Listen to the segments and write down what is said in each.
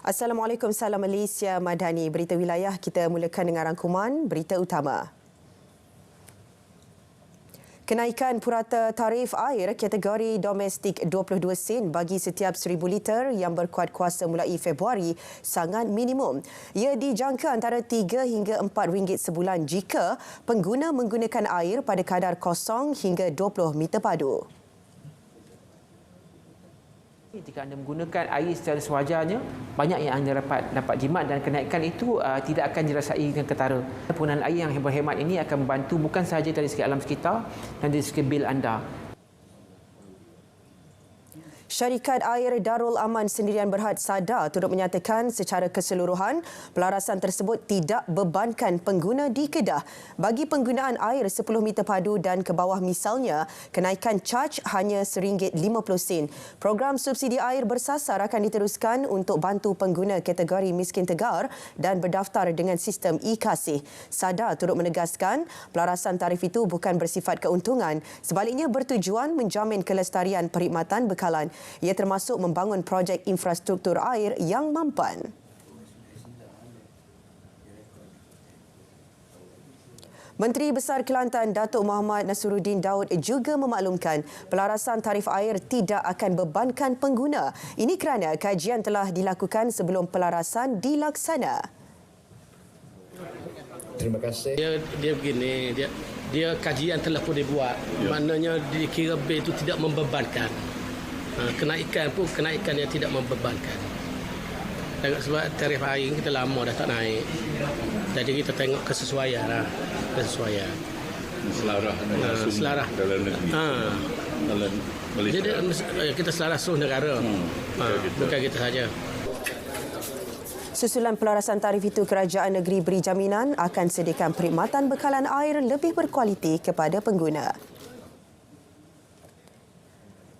Assalamualaikum, salam Malaysia Madani. Berita wilayah kita mulakan dengan rangkuman berita utama. Kenaikan purata tarif air kategori domestik 22 sen bagi setiap 1,000 liter yang berkuat kuasa mulai Februari sangat minimum. Ia dijangka antara 3 hingga 4 ringgit sebulan jika pengguna menggunakan air pada kadar kosong hingga 20 meter padu. Jika anda menggunakan air secara sewajarnya, banyak yang anda dapat jimat dan kenaikan itu tidak akan dirasai dengan ketara. Penggunaan air yang berhemat ini akan membantu bukan sahaja dari segi alam sekitar dan dari segi bil anda. Syarikat Air Darul Aman Sendirian Berhad Sada turut menyatakan secara keseluruhan pelarasan tersebut tidak bebankan pengguna di Kedah. Bagi penggunaan air 10 meter padu dan ke bawah misalnya, kenaikan caj hanya RM1.50. Program subsidi air bersasar akan diteruskan untuk bantu pengguna kategori miskin tegar dan berdaftar dengan sistem e-Kasih. Sada turut menegaskan pelarasan tarif itu bukan bersifat keuntungan, sebaliknya bertujuan menjamin kelestarian perkhidmatan bekalan. Ia termasuk membangun projek infrastruktur air yang mampan. Menteri Besar Kelantan Datuk Muhammad Nasruddin Daud juga memaklumkan pelarasan tarif air tidak akan bebankan pengguna. Ini kerana kajian telah dilakukan sebelum pelarasan dilaksana. Terima kasih. Dia begini, dia kajian telah pun dibuat. Maknanya dikira bil itu tidak membebankan. Kenaikan yang tidak membebankan. Sebab tarif air kita lama dah tak naik. Jadi kita tengok kesesuaian lah. Kesesuaian. Selarah dalam negeri. Dalam Malaysia. Jadi kita selarah seluruh negara. Bukan kita saja. Susulan pelarasan tarif itu, kerajaan negeri beri jaminan akan sediakan perkhidmatan bekalan air lebih berkualiti kepada pengguna.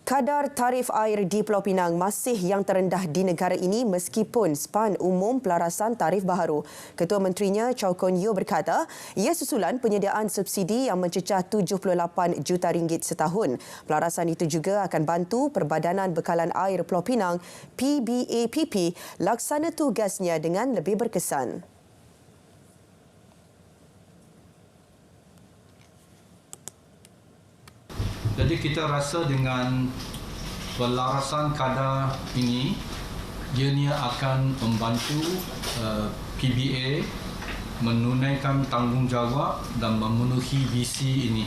Kadar tarif air di Pulau Pinang masih yang terendah di negara ini meskipun SPAN umum pelarasan tarif baharu. Ketua Menterinya Chow Kon Yeow berkata, ia susulan penyediaan subsidi yang mencecah RM78 juta setahun. Pelarasan itu juga akan bantu Perbadanan Bekalan Air Pulau Pinang PBAPP laksana tugasnya dengan lebih berkesan. Jadi kita rasa dengan pelarasan kadar ini, ianya akan membantu PBA menunaikan tanggungjawab dan memenuhi visi ini.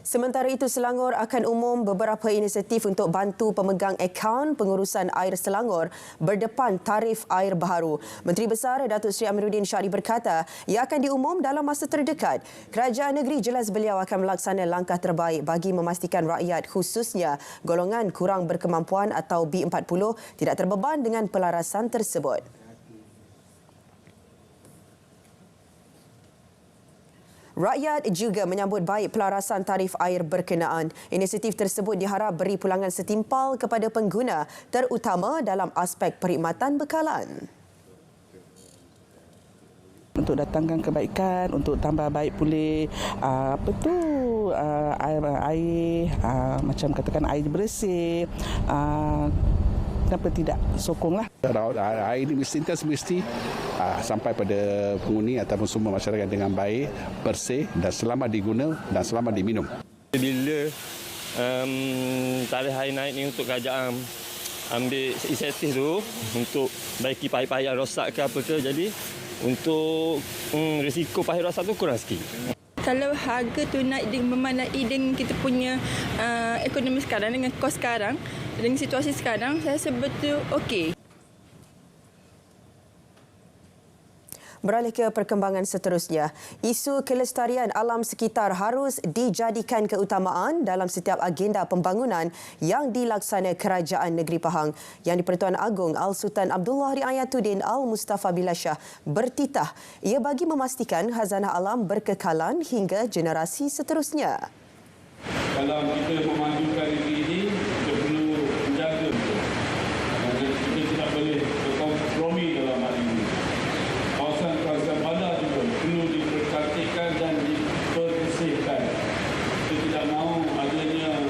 Sementara itu, Selangor akan umum beberapa inisiatif untuk bantu pemegang akaun pengurusan air Selangor berdepan tarif air baharu. Menteri Besar Datuk Seri Amiruddin Syari berkata, ia akan diumum dalam masa terdekat. Kerajaan negeri jelas beliau akan melaksana langkah terbaik bagi memastikan rakyat khususnya golongan kurang berkemampuan atau B40 tidak terbeban dengan pelarasan tersebut. Rakyat juga menyambut baik pelarasan tarif air berkenaan. Inisiatif tersebut diharap beri pulangan setimpal kepada pengguna, terutama dalam aspek perkhidmatan bekalan. Untuk datangkan kebaikan, untuk tambah baik pulih air macam katakan air bersih, kenapa tidak sokonglah. Air ini mesti sampai pada penghuni ataupun semua masyarakat dengan baik, bersih dan selamat diguna dan selamat diminum. Bila tarikh air naik ni untuk kerajaan ambil inisiatif tu untuk baiki paip-paip yang rosak ke apa ke, jadi untuk risiko paip rosak tu kurang sikit. Kalau harga tu naik memadai dengan kita punya ekonomi sekarang, dengan kos sekarang, dengan situasi sekarang, saya rasa betul okey. Beralih ke perkembangan seterusnya, isu kelestarian alam sekitar harus dijadikan keutamaan dalam setiap agenda pembangunan yang dilaksana Kerajaan Negeri Pahang. Yang di-Pertuan Agong Al-Sultan Abdullah Riayatuddin Al-Mustafa Billah Shah bertitah ia bagi memastikan khazanah alam berkekalan hingga generasi seterusnya. Kalau kita memajukan negeri ini, kita perlu menjaga kita tidak boleh berkompromi dalam hal ini. Kawasan-kawasan bandar juga perlu dipercantikkan dan diperbersihkan. Kita tidak mahu adanya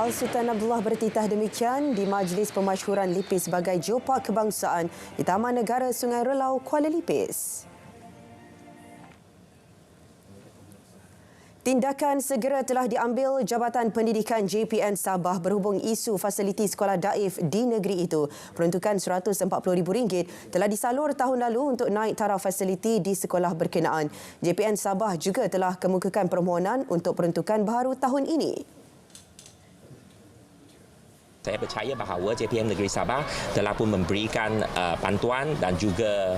Jenderal Sultan Abdullah bertitah demikian di Majlis Pemasyhuran Lipis sebagai Jopak Kebangsaan di Taman Negara Sungai Relau, Kuala Lipis. Tindakan segera telah diambil Jabatan Pendidikan JPN Sabah berhubung isu fasiliti sekolah daif di negeri itu. Peruntukan RM140,000 telah disalur tahun lalu untuk naik taraf fasiliti di sekolah berkenaan. JPN Sabah juga telah kemukakan permohonan untuk peruntukan baharu tahun ini. Saya percaya bahawa JPN Negeri Sabah telah pun memberikan bantuan dan juga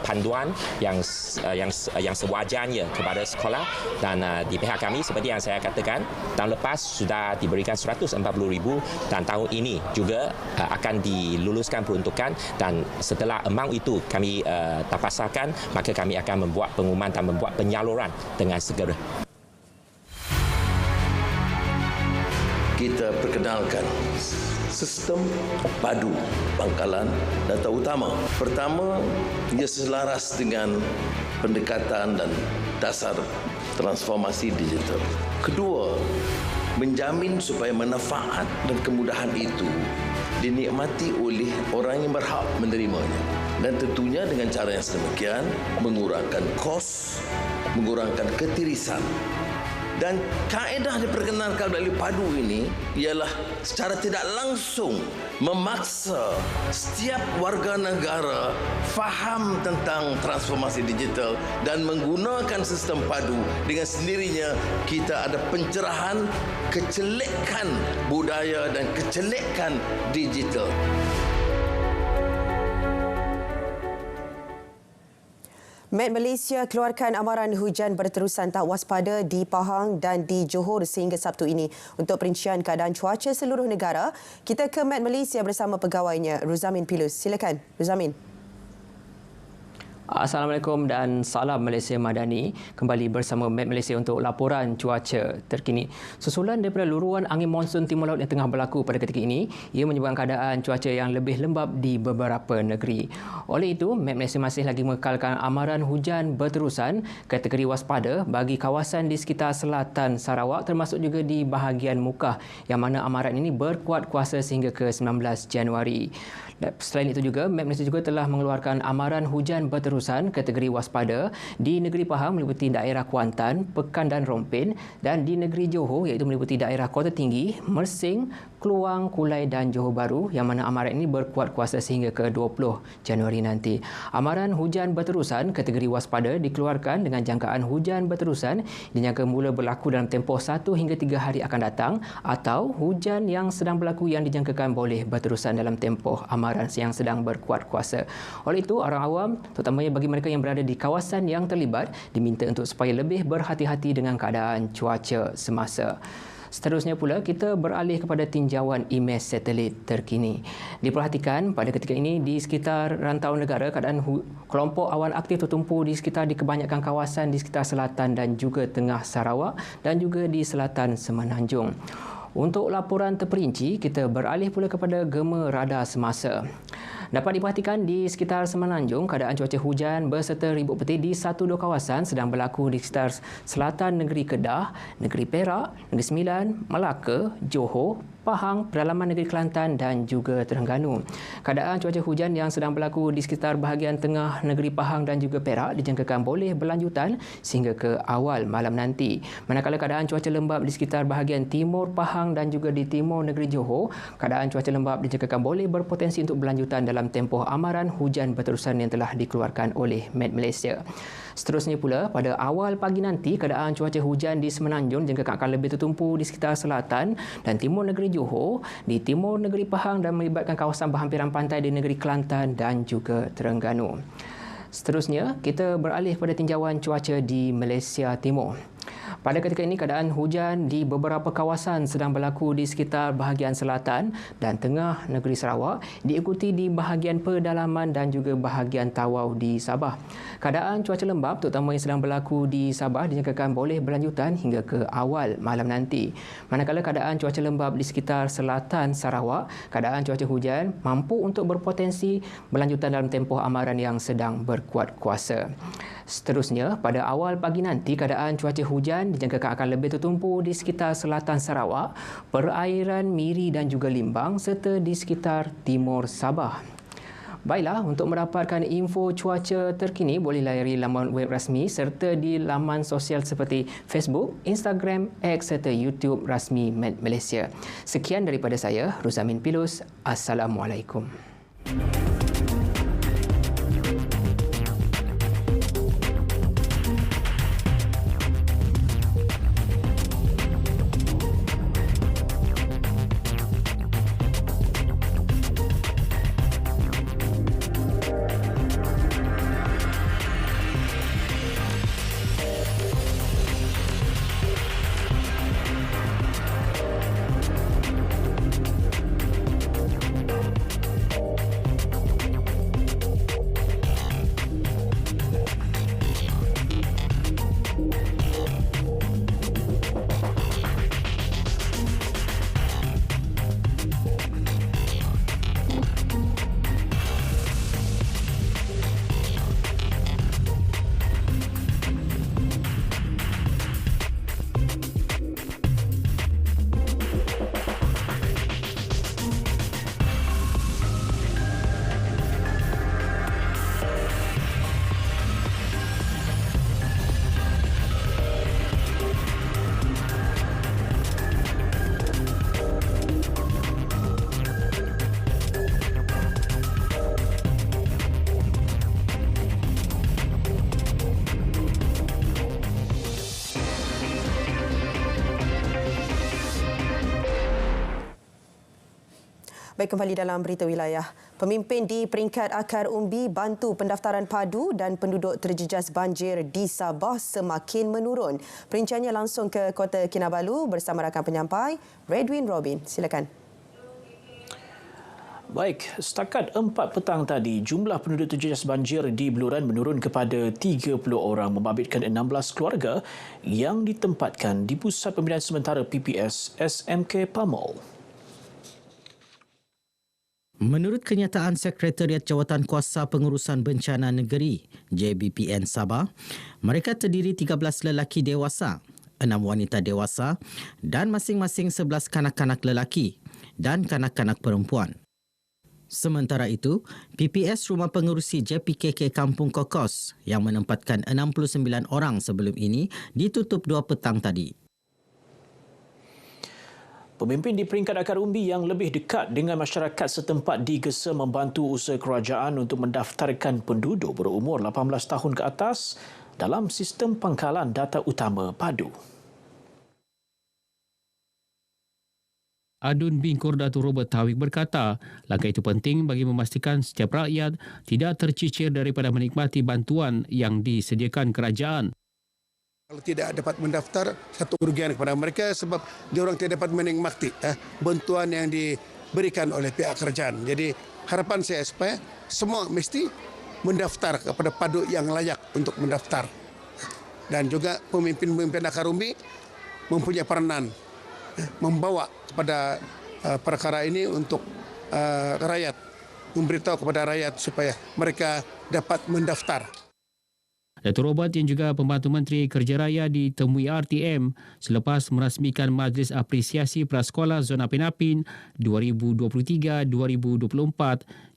panduan yang sewajarnya kepada sekolah, dan di pihak kami seperti yang saya katakan, tahun lepas sudah diberikan RM140,000 dan tahun ini juga akan diluluskan peruntukan, dan setelah amount itu kami tapasarkan, maka kami akan membuat pengumuman dan membuat penyaluran dengan segera. Kita perkenalkan sistem padu pangkalan data utama. Pertama, ia selaras dengan pendekatan dan dasar transformasi digital. Kedua, menjamin supaya manfaat dan kemudahan itu dinikmati oleh orang yang berhak menerimanya. Dan tentunya dengan cara yang sedemikian, mengurangkan kos, mengurangkan ketirisan. Dan kaedah diperkenalkan melalui padu ini ialah secara tidak langsung memaksa setiap warga negara faham tentang transformasi digital dan menggunakan sistem padu. Dengan sendirinya kita ada pencerahan kecelekan budaya dan kecelekan digital. Met Malaysia keluarkan amaran hujan berterusan tak waspada di Pahang dan di Johor sehingga Sabtu ini. Untuk perincian keadaan cuaca seluruh negara, kita ke Met Malaysia bersama pegawainya, Ruzamin Pilus. Silakan, Ruzamin. Assalamualaikum dan salam Malaysia Madani. Kembali bersama Met Malaysia untuk laporan cuaca terkini. Susulan daripada luruan angin monsun timur laut yang tengah berlaku pada ketika ini, ia menyebabkan keadaan cuaca yang lebih lembap di beberapa negeri. Oleh itu, Met Malaysia masih lagi mengekalkan amaran hujan berterusan kategori waspada bagi kawasan di sekitar selatan Sarawak, termasuk juga di bahagian Mukah, yang mana amaran ini berkuat kuasa sehingga ke 19 Januari. Selain itu juga, Met Malaysia juga telah mengeluarkan amaran hujan berterusan kategori waspada di negeri Pahang meliputi daerah Kuantan, Pekan dan Rompin, dan di negeri Johor iaitu meliputi daerah Kota Tinggi, Mersing, Kluang, Kulai dan Johor Bahru, yang mana amaran ini berkuat kuasa sehingga ke 20 Januari nanti. Amaran hujan berterusan kategori waspada dikeluarkan dengan jangkaan hujan berterusan dijangka mula berlaku dalam tempoh 1 hingga 3 hari akan datang, atau hujan yang sedang berlaku yang dijangkakan boleh berterusan dalam tempoh amaran yang sedang berkuat kuasa. Oleh itu, orang awam, terutamanya bagi mereka yang berada di kawasan yang terlibat, diminta untuk supaya lebih berhati-hati dengan keadaan cuaca semasa. Seterusnya pula, kita beralih kepada tinjauan imej satelit terkini. Diperhatikan pada ketika ini di sekitar rantau negara, keadaan kelompok awan aktif tertumpu di sekitar di kebanyakan kawasan di sekitar selatan dan juga tengah Sarawak dan juga di selatan Semenanjung. Untuk laporan terperinci, kita beralih pula kepada gema radar semasa. Dapat diperhatikan di sekitar Semenanjung, keadaan cuaca hujan berserta ribut peti di 1-2 kawasan sedang berlaku di sekitar selatan negeri Kedah, negeri Perak, Negeri Sembilan, Melaka, Johor, Pahang, pedalaman negeri Kelantan dan juga Terengganu. Keadaan cuaca hujan yang sedang berlaku di sekitar bahagian tengah negeri Pahang dan juga Perak dijangkakan boleh berlanjutan sehingga ke awal malam nanti. Manakala keadaan cuaca lembap di sekitar bahagian timur Pahang dan juga di timur negeri Johor, keadaan cuaca lembap dijangkakan boleh berpotensi untuk berlanjutan dalam tempoh amaran hujan berterusan yang telah dikeluarkan oleh Met Malaysia. Seterusnya pula, pada awal pagi nanti, keadaan cuaca hujan di Semenanjung dijangkakan akan lebih tertumpu di sekitar selatan dan timur negeri Johor, di timur negeri Pahang dan melibatkan kawasan berhampiran pantai di negeri Kelantan dan juga Terengganu. Seterusnya, kita beralih pada tinjauan cuaca di Malaysia Timur. Pada ketika ini, keadaan hujan di beberapa kawasan sedang berlaku di sekitar bahagian selatan dan tengah negeri Sarawak, diikuti di bahagian pedalaman dan juga bahagian Tawau di Sabah. Keadaan cuaca lembap terutama yang sedang berlaku di Sabah dijangkakan boleh berlanjutan hingga ke awal malam nanti. Manakala keadaan cuaca lembap di sekitar selatan Sarawak, keadaan cuaca hujan mampu untuk berpotensi berlanjutan dalam tempoh amaran yang sedang berkuat kuasa. Seterusnya, pada awal pagi nanti, keadaan cuaca hujan hujan dijangkakan akan lebih tertumpu di sekitar selatan Sarawak, perairan Miri dan juga Limbang serta di sekitar timur Sabah. Baiklah, untuk mendapatkan info cuaca terkini boleh layari laman web rasmi serta di laman sosial seperti Facebook, Instagram, X serta YouTube rasmi Met Malaysia. Sekian daripada saya, Ruzamin Pilus. Assalamualaikum. Baik, kembali dalam berita wilayah. Pemimpin di peringkat akar umbi bantu pendaftaran padu dan penduduk terjejas banjir di Sabah semakin menurun. Perinciannya langsung ke Kota Kinabalu bersama rakan penyampai Redwin Robin. Silakan. Baik, setakat 4 petang tadi, jumlah penduduk terjejas banjir di Beluran menurun kepada 30 orang, membabitkan 16 keluarga yang ditempatkan di Pusat Pembinaan Sementara PPS SMK Pamol. Menurut kenyataan Sekretariat Jawatan Kuasa Pengurusan Bencana Negeri JBPN Sabah, mereka terdiri 13 lelaki dewasa, 6 wanita dewasa dan masing-masing 11 kanak-kanak lelaki dan kanak-kanak perempuan. Sementara itu, PPS Rumah Pengerusi JPKK Kampung Kokos yang menempatkan 69 orang sebelum ini ditutup 2 petang tadi. Pemimpin di peringkat akar umbi yang lebih dekat dengan masyarakat setempat digesa membantu usaha kerajaan untuk mendaftarkan penduduk berumur 18 tahun ke atas dalam sistem pangkalan data utama padu. Adun Bingkur Datuk Robert Tawik berkata, langkah itu penting bagi memastikan setiap rakyat tidak tercicir daripada menikmati bantuan yang disediakan kerajaan. Kalau tidak dapat mendaftar, satu kerugian kepada mereka sebab diorang tidak dapat menikmati bantuan yang diberikan oleh pihak kerajaan. Jadi harapan saya supaya semua mesti mendaftar kepada padu yang layak untuk mendaftar. Dan juga pemimpin-pemimpin akar umbi mempunyai peranan membawa kepada perkara ini untuk rakyat, memberitahu kepada rakyat supaya mereka dapat mendaftar. Datuk Robert yang juga pembantu Menteri Kerja Raya ditemui RTM selepas merasmikan Majlis Apresiasi Prasekolah Zona Penapin 2023-2024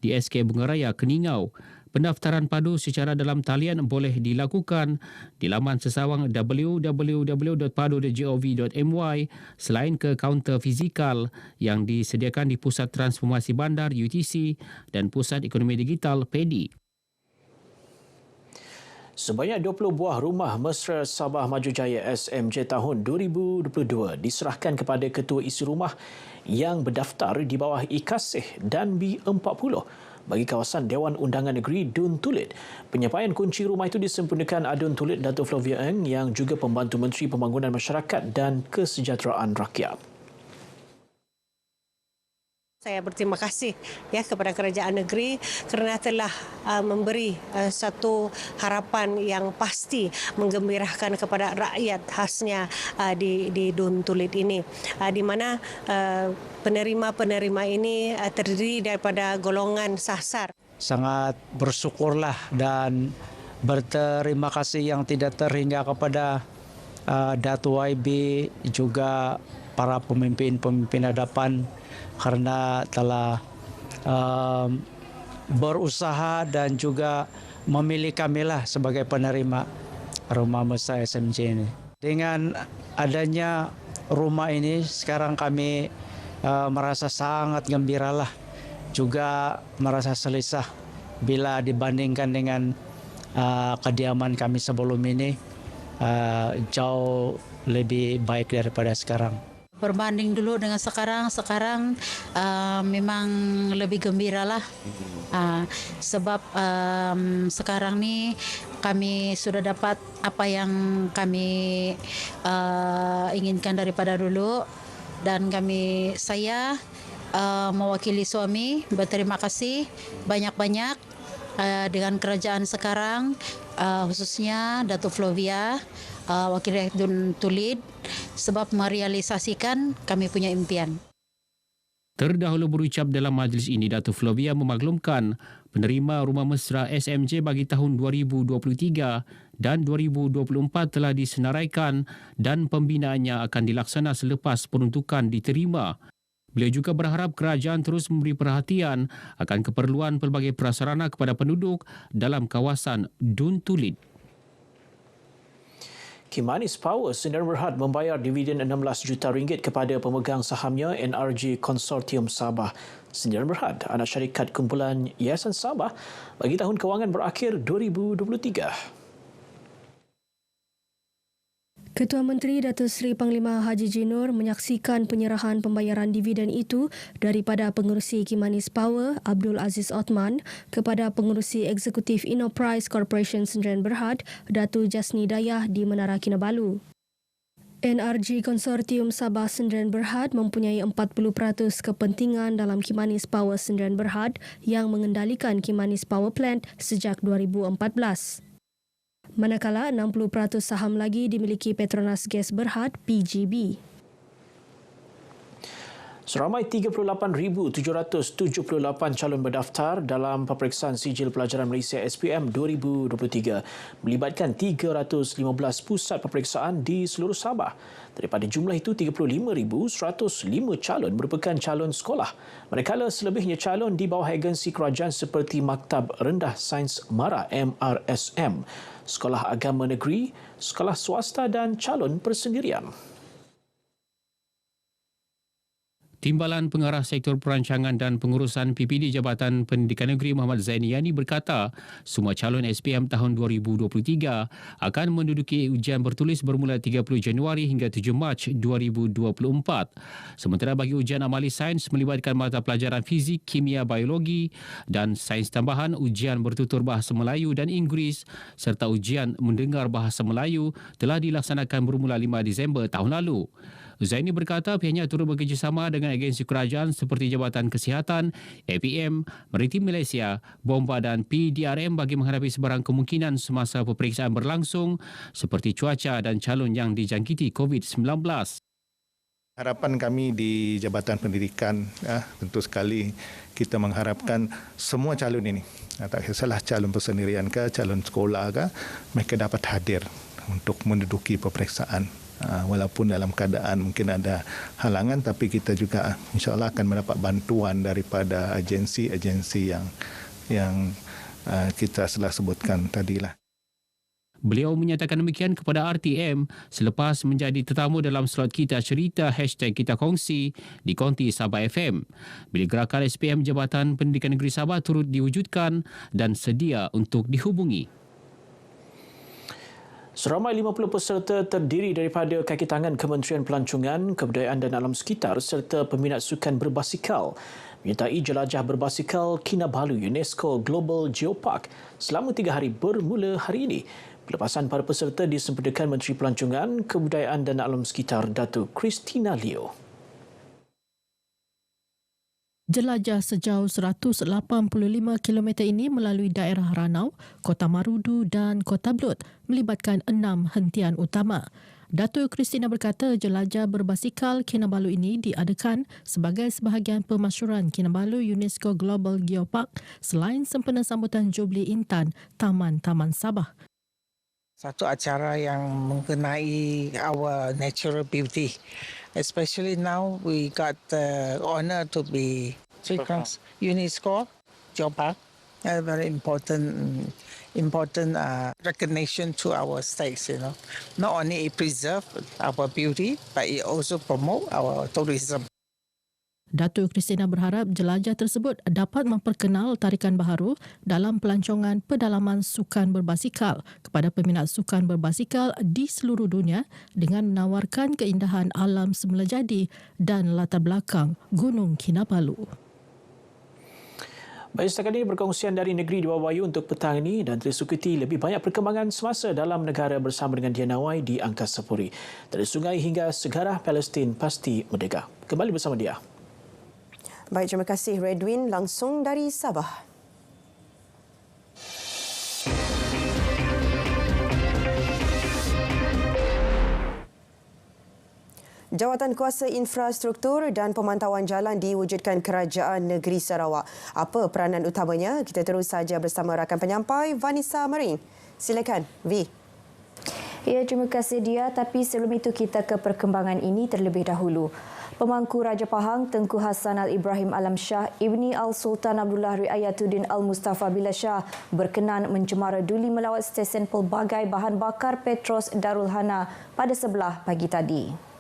di SK Bunga Raya, Keningau. Pendaftaran padu secara dalam talian boleh dilakukan di laman sesawang www.padu.gov.my selain ke kaunter fizikal yang disediakan di Pusat Transformasi Bandar UTC dan Pusat Ekonomi Digital PEDI. Sebanyak 20 buah rumah mesra Sabah Maju Jaya SMJ tahun 2022 diserahkan kepada ketua isi rumah yang berdaftar di bawah IKASIH dan B40 bagi kawasan Dewan Undangan Negeri Dun Tulit. Penyampaian kunci rumah itu disempurnakan Adun Tulit Datuk Flavia Eng yang juga pembantu Menteri Pembangunan Masyarakat dan Kesejahteraan Rakyat. Saya berterima kasih kepada kerajaan negeri kerana telah memberi satu harapan yang pasti menggembirakan kepada rakyat khasnya di Dun Tulit ini, di mana penerima-penerima ini terdiri daripada golongan sasar. Sangat bersyukurlah dan berterima kasih yang tidak terhingga kepada Dato' YB juga para pemimpin-pemimpin hadapan kerana telah berusaha dan juga memilih kamilah sebagai penerima Rumah Mesra SMJ ini. Dengan adanya rumah ini, sekarang kami merasa sangat gembiralah, juga merasa selesah bila dibandingkan dengan kediaman kami sebelum ini, jauh lebih baik daripada sekarang. Berbanding dulu dengan sekarang memang lebih gembira lah. Sebab sekarang ni kami sudah dapat apa yang kami inginkan daripada dulu, dan saya mewakili suami berterima kasih banyak-banyak dengan kerajaan sekarang, khususnya Datuk Flovia, Wakil Rakyat Dun Tulid, sebab merealisasikan kami punya impian. Terdahulu berucap dalam majlis ini, Datuk Flovia memaklumkan penerima Rumah Mesra SMJ bagi tahun 2023 dan 2024 telah disenaraikan dan pembinaannya akan dilaksana selepas peruntukan diterima. Beliau juga berharap kerajaan terus memberi perhatian akan keperluan pelbagai prasarana kepada penduduk dalam kawasan Dun Tulid. Kimanis Power Sdn Bhd membayar dividen RM16 juta kepada pemegang sahamnya NRG Konsortium Sabah Sdn Bhd, anak syarikat kumpulan Yayasan Sabah bagi tahun kewangan berakhir 2023. Ketua Menteri Datuk Seri Panglima Haji Jinur menyaksikan penyerahan pembayaran dividen itu daripada pengerusi Kimanis Power Abdul Aziz Othman kepada pengerusi Eksekutif Enterprise Corporation Sdn Bhd Datuk Jasni Dayah di Menara Kinabalu. NRG Konsortium Sabah Sdn Bhd mempunyai 40% kepentingan dalam Kimanis Power Sdn Bhd yang mengendalikan Kimanis Power Plant sejak 2014. Manakala 60% saham lagi dimiliki Petronas Gas Berhad PGB. Seramai 38,778 calon berdaftar dalam peperiksaan sijil pelajaran Malaysia SPM 2023 melibatkan 315 pusat peperiksaan di seluruh Sabah. Daripada jumlah itu, 35,105 calon merupakan calon sekolah, manakala selebihnya calon di bawah agensi kerajaan seperti Maktab Rendah Sains Mara MRSM, Sekolah Agama Negeri, sekolah swasta dan calon persendirian. Timbalan Pengarah Sektor Perancangan dan Pengurusan PPD Jabatan Pendidikan Negeri Muhammad Zaini Yani berkata, semua calon SPM tahun 2023 akan menduduki ujian bertulis bermula 30 Januari hingga 7 Mac 2024. Sementara bagi ujian amali sains melibatkan mata pelajaran fizik, kimia, biologi dan sains tambahan, ujian bertutur bahasa Melayu dan Inggeris serta ujian mendengar bahasa Melayu telah dilaksanakan bermula 5 Disember tahun lalu. Zaini berkata pihaknya turut bekerjasama dengan agensi kerajaan seperti Jabatan Kesihatan, APM, Maritim Malaysia, Bomba dan PDRM bagi menghadapi sebarang kemungkinan semasa peperiksaan berlangsung seperti cuaca dan calon yang dijangkiti COVID-19. Harapan kami di Jabatan Pendidikan, tentu sekali kita mengharapkan semua calon ini, tak kisahlah calon persendirian ke, calon sekolah ke, mereka dapat hadir untuk menduduki peperiksaan. Walaupun dalam keadaan mungkin ada halangan, tapi kita juga insya-Allah akan mendapat bantuan daripada agensi-agensi yang kita telah sebutkan tadilah. Beliau menyatakan demikian kepada RTM selepas menjadi tetamu dalam slot Kita Cerita #Kita Kongsi di Konti Sabah FM. Bilik Gerakan SPM Jabatan Pendidikan Negeri Sabah turut diwujudkan dan sedia untuk dihubungi. Seramai 50 peserta terdiri daripada kaki tangan Kementerian Pelancongan, Kebudayaan dan Alam Sekitar serta peminat sukan berbasikal menyertai jelajah berbasikal Kinabalu UNESCO Global Geopark selama 3 hari bermula hari ini. Pelepasan para peserta disempurnakan Menteri Pelancongan, Kebudayaan dan Alam Sekitar Datuk Christina Leo. Jelajah sejauh 185 km ini melalui daerah Ranau, Kota Marudu dan Kota Blot melibatkan 6 hentian utama. Datuk Christina berkata jelajah berbasikal Kinabalu ini diadakan sebagai sebahagian pemasyuran Kinabalu UNESCO Global Geopark selain sempena sambutan Jubli Intan Taman-Taman Sabah. Satu acara yang mengenai our natural beauty. Especially now we got the honor to be UNESCO Johor, a very important recognition to our states, you know. Not only it preserve our beauty, but it also promote our tourism. Datuk Christina berharap jelajah tersebut dapat memperkenal tarikan baharu dalam pelancongan pedalaman sukan berbasikal kepada peminat sukan berbasikal di seluruh dunia dengan menawarkan keindahan alam semula jadi dan latar belakang Gunung Kinabalu. Baik, setakat ini perkongsian dari Negeri di Bawah Wayu untuk petang ini dan terus ikuti lebih banyak perkembangan semasa dalam negara bersama dengan Diana Wai di Angkasa Puri. Dari sungai hingga segara Palestin pasti merdeka. Kembali bersama dia. Baik, terima kasih Redwin langsung dari Sabah. Jawatan Kuasa Infrastruktur dan Pemantauan Jalan diwujudkan Kerajaan Negeri Sarawak. Apa peranan utamanya? Kita terus saja bersama rakan penyampai Vanessa Maring. Silakan, V. Ya, terima kasih Dia. Tapi sebelum itu kita ke perkembangan ini terlebih dahulu. Pemangku Raja Pahang Tengku Hassan Al-Ibrahim Alam Shah Ibni Al-Sultan Abdullah Riayatuddin Al-Mustafa Billah Shah berkenan mencemara duli melawat stesen pelbagai bahan bakar Petros Darul Hana pada sebelah pagi tadi.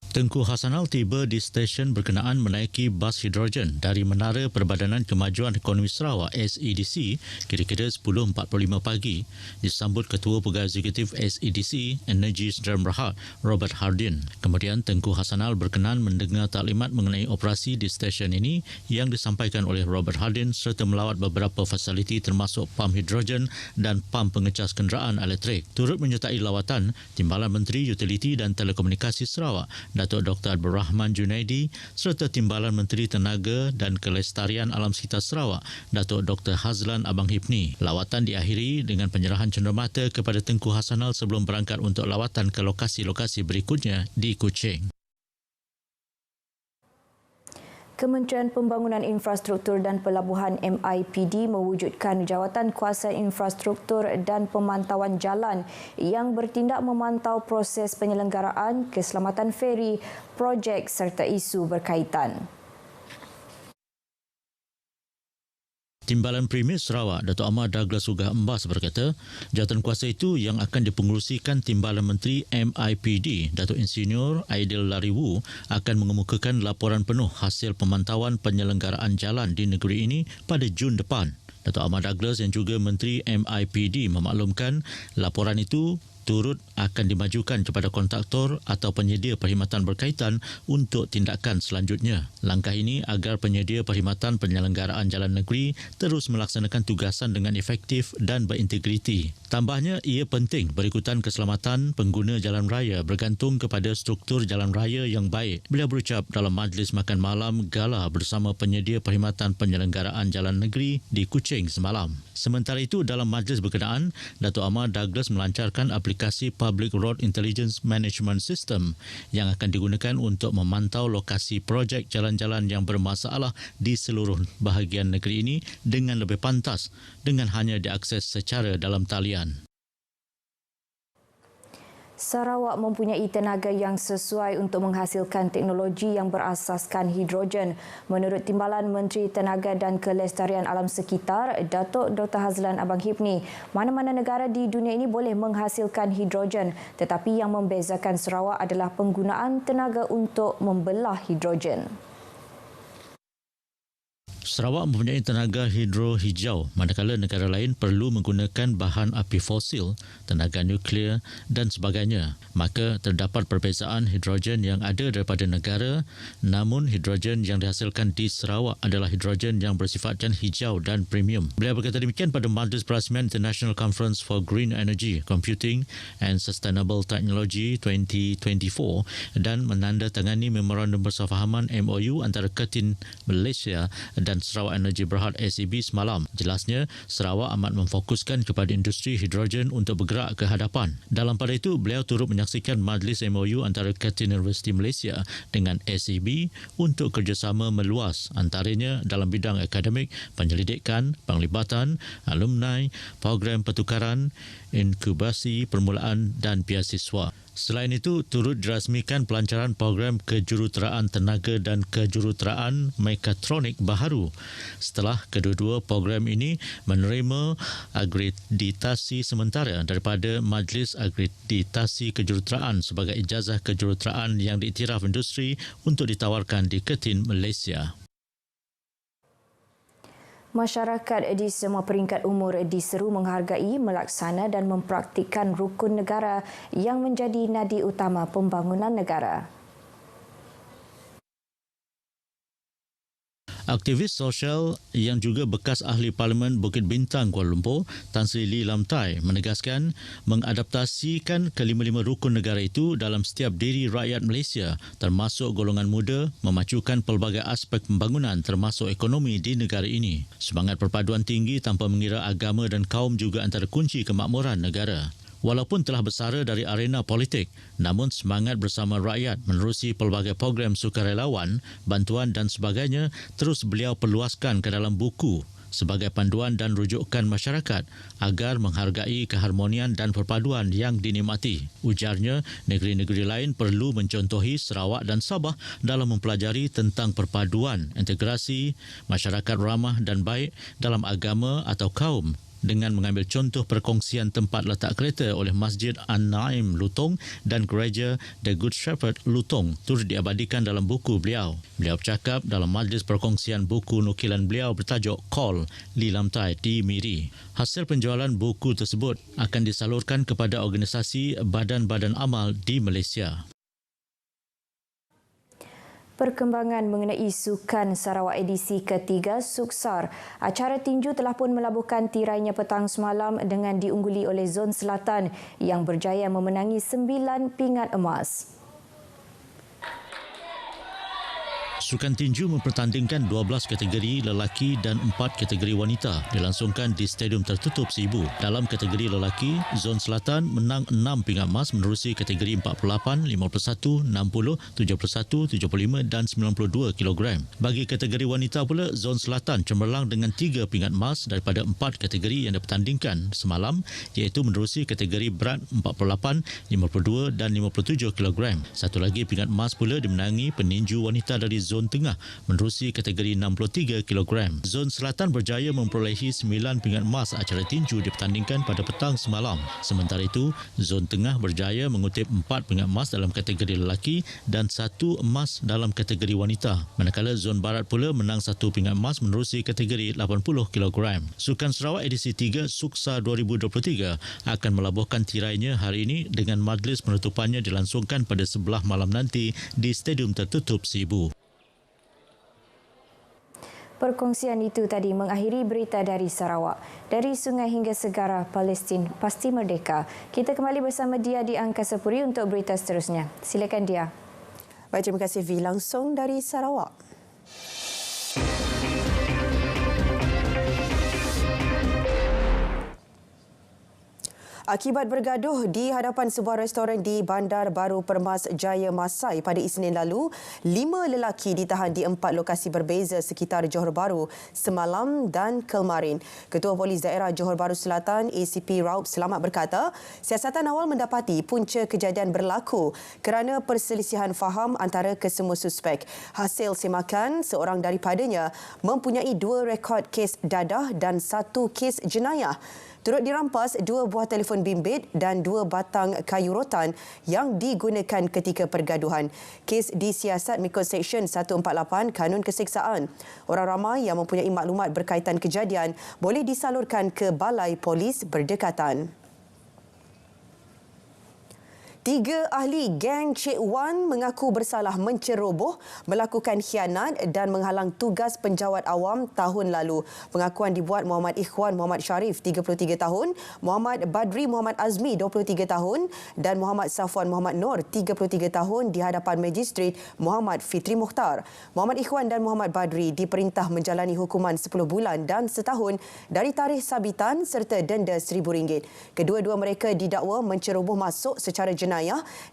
Tengku Hassanal tiba di stesen berkenaan menaiki bas hidrogen dari Menara Perbadanan Kemajuan Ekonomi Sarawak SEDC kira-kira 10.45 pagi disambut Ketua Pegawai Eksekutif SEDC Energy Sdn Bhd Robert Hardin. Kemudian Tengku Hassanal berkenan mendengar taklimat mengenai operasi di stesen ini yang disampaikan oleh Robert Hardin serta melawat beberapa fasiliti termasuk pam hidrogen dan pam pengecas kenderaan elektrik. Turut menyertai lawatan Timbalan Menteri Utiliti dan Telekomunikasi Sarawak Datuk Dr. Abdul Rahman Junaidi serta Timbalan Menteri Tenaga dan Kelestarian Alam Sekitar Sarawak Datuk Dr. Hazlan Abang Hipni. Lawatan diakhiri dengan penyerahan cenderamata kepada Tengku Hassanal sebelum berangkat untuk lawatan ke lokasi-lokasi berikutnya di Kuching. Kementerian Pembangunan Infrastruktur dan Pelabuhan MIPD mewujudkan Jawatan Kuasa Infrastruktur dan Pemantauan Jalan yang bertindak memantau proses penyelenggaraan keselamatan feri, projek serta isu berkaitan. Timbalan Premier Sarawak Datuk Ahmad Douglas Ugah Embas berkata, jawatan kuasa itu yang akan dipengerusikan Timbalan Menteri MIPD Datuk Insinyur Aidil Lariwu akan mengemukakan laporan penuh hasil pemantauan penyelenggaraan jalan di negeri ini pada Jun depan. Datuk Ahmad Douglas yang juga Menteri MIPD memaklumkan laporan itu turut akan dimajukan kepada kontraktor atau penyedia perkhidmatan berkaitan untuk tindakan selanjutnya. Langkah ini agar penyedia perkhidmatan penyelenggaraan jalan negeri terus melaksanakan tugasan dengan efektif dan berintegriti. Tambahnya, ia penting berikutan keselamatan pengguna jalan raya bergantung kepada struktur jalan raya yang baik. Beliau berucap dalam majlis makan malam gala bersama penyedia perkhidmatan penyelenggaraan jalan negeri di Kuching semalam. Sementara itu, dalam majlis berkenaan, Datuk Ahmad Douglas melancarkan aplikasi Public Road Intelligence Management System yang akan digunakan untuk memantau lokasi projek jalan-jalan yang bermasalah di seluruh bahagian negeri ini dengan lebih pantas dengan hanya diakses secara dalam talian. Sarawak mempunyai tenaga yang sesuai untuk menghasilkan teknologi yang berasaskan hidrogen. Menurut Timbalan Menteri Tenaga dan Kelestarian Alam Sekitar, Datuk Dr. Hazlan Abang Hipni, mana-mana negara di dunia ini boleh menghasilkan hidrogen, tetapi yang membezakan Sarawak adalah penggunaan tenaga untuk membelah hidrogen. Sarawak mempunyai tenaga hidro hijau, manakala negara lain perlu menggunakan bahan api fosil, tenaga nuklear dan sebagainya. Maka terdapat perbezaan hidrogen yang ada daripada negara, namun hidrogen yang dihasilkan di Sarawak adalah hidrogen yang bersifatkan hijau dan premium. Beliau berkata demikian pada Majlis Perasmian International Conference for Green Energy, Computing and Sustainable Technology 2024 dan menandatangani memorandum bersefahaman MOU antara Ketin Malaysia dan dan Sarawak Energy Berhad ACB semalam. Jelasnya, Sarawak amat memfokuskan kepada industri hidrogen untuk bergerak ke hadapan. Dalam pada itu, beliau turut menyaksikan majlis MOU antara Curtin University Malaysia dengan ACB untuk kerjasama meluas antaranya dalam bidang akademik, penyelidikan, penglibatan, alumni, program pertukaran, inkubasi, permulaan dan beasiswa. Selain itu, turut dirasmikan pelancaran program kejuruteraan tenaga dan kejuruteraan mekatronik baharu setelah kedua-dua program ini menerima akreditasi sementara daripada Majlis Akreditasi Kejuruteraan sebagai ijazah kejuruteraan yang diiktiraf industri untuk ditawarkan di Curtin, Malaysia. Masyarakat di semua peringkat umur diseru menghargai, melaksana dan mempraktikkan rukun negara yang menjadi nadi utama pembangunan negara. Aktivis sosial yang juga bekas ahli Parlimen Bukit Bintang Kuala Lumpur, Tan Sri Lee Lam Tai menegaskan mengadaptasikan kelima-lima rukun negara itu dalam setiap diri rakyat Malaysia termasuk golongan muda memacukan pelbagai aspek pembangunan termasuk ekonomi di negara ini. Semangat perpaduan tinggi tanpa mengira agama dan kaum juga antara kunci kemakmuran negara. Walaupun telah bersara dari arena politik, namun semangat bersama rakyat menerusi pelbagai program sukarelawan, bantuan dan sebagainya terus beliau perluaskan ke dalam buku sebagai panduan dan rujukan masyarakat agar menghargai keharmonian dan perpaduan yang dinikmati. Ujarnya, negeri-negeri lain perlu mencontohi Sarawak dan Sabah dalam mempelajari tentang perpaduan, integrasi, masyarakat ramah dan baik dalam agama atau kaum dengan mengambil contoh perkongsian tempat letak kereta oleh Masjid An-Naim Lutong dan Gereja The Good Shepherd Lutong turut diabadikan dalam buku beliau. Beliau bercakap dalam majlis perkongsian buku nukilan beliau bertajuk Call Lee Lam Tai di Miri. Hasil penjualan buku tersebut akan disalurkan kepada organisasi badan-badan amal di Malaysia. Perkembangan mengenai Sukan Sarawak edisi ketiga Suksar. Acara tinju telah pun melabuhkan tirainya petang semalam dengan diungguli oleh Zon Selatan yang berjaya memenangi 9 pingat emas. Sukan tinju mempertandingkan 12 kategori lelaki dan 4 kategori wanita dilangsungkan di stadium tertutup Sibu. Dalam kategori lelaki, Zon Selatan menang 6 pingat emas menerusi kategori 48, 51, 60, 71, 75 dan 92 kg. Bagi kategori wanita pula, Zon Selatan cemerlang dengan 3 pingat emas daripada 4 kategori yang dipertandingkan semalam iaitu menerusi kategori berat 48, 52 dan 57 kg. Satu lagi pingat emas pula dimenangi peninju wanita dari Zon Tengah menerusi kategori 63 kg. Zon Selatan berjaya memperolehi 9 pingat emas acara tinju dipertandingkan pada petang semalam. Sementara itu, Zon Tengah berjaya mengutip 4 pingat emas dalam kategori lelaki dan 1 emas dalam kategori wanita. Manakala Zon Barat pula menang 1 pingat emas menerusi kategori 80 kg. Sukan Sarawak edisi 3 Suksa 2023 akan melabuhkan tirainya hari ini dengan majlis penutupannya dilangsungkan pada sebelah malam nanti di Stadium Tertutup Sibu. Perkongsian itu tadi mengakhiri berita dari Sarawak. Dari sungai hingga segara, Palestin pasti merdeka. Kita kembali bersama Dia di Angkasa Puri untuk berita seterusnya. Silakan Dia. Baik, terima kasih V langsung dari Sarawak. Akibat bergaduh di hadapan sebuah restoran di Bandar Baru Permas Jaya Masai pada Isnin lalu, 5 lelaki ditahan di 4 lokasi berbeza sekitar Johor Bahru semalam dan kemarin. Ketua Polis Daerah Johor Bahru Selatan ACP Raup Selamat berkata, siasatan awal mendapati punca kejadian berlaku kerana perselisihan faham antara kesemua suspek. Hasil semakan, seorang daripadanya mempunyai 2 rekod kes dadah dan 1 kes jenayah. Turut dirampas 2 buah telefon bimbit dan 2 batang kayu rotan yang digunakan ketika pergaduhan. Kes disiasat mengikut Seksyen 148 Kanun Keseksaan. Orang ramai yang mempunyai maklumat berkaitan kejadian boleh disalurkan ke Balai Polis berdekatan. 3 ahli geng Cik Wan mengaku bersalah menceroboh, melakukan khianat dan menghalang tugas penjawat awam tahun lalu. Pengakuan dibuat Muhammad Ikhwan Muhammad Sharif, 33 tahun, Muhammad Badri Muhammad Azmi, 23 tahun dan Muhammad Safwan Muhammad Nur, 33 tahun di hadapan Magistrat Muhammad Fitri Mukhtar. Muhammad Ikhwan dan Muhammad Badri diperintah menjalani hukuman 10 bulan dan setahun dari tarikh sabitan serta denda RM1,000. Kedua-dua mereka didakwa menceroboh masuk secara jenayah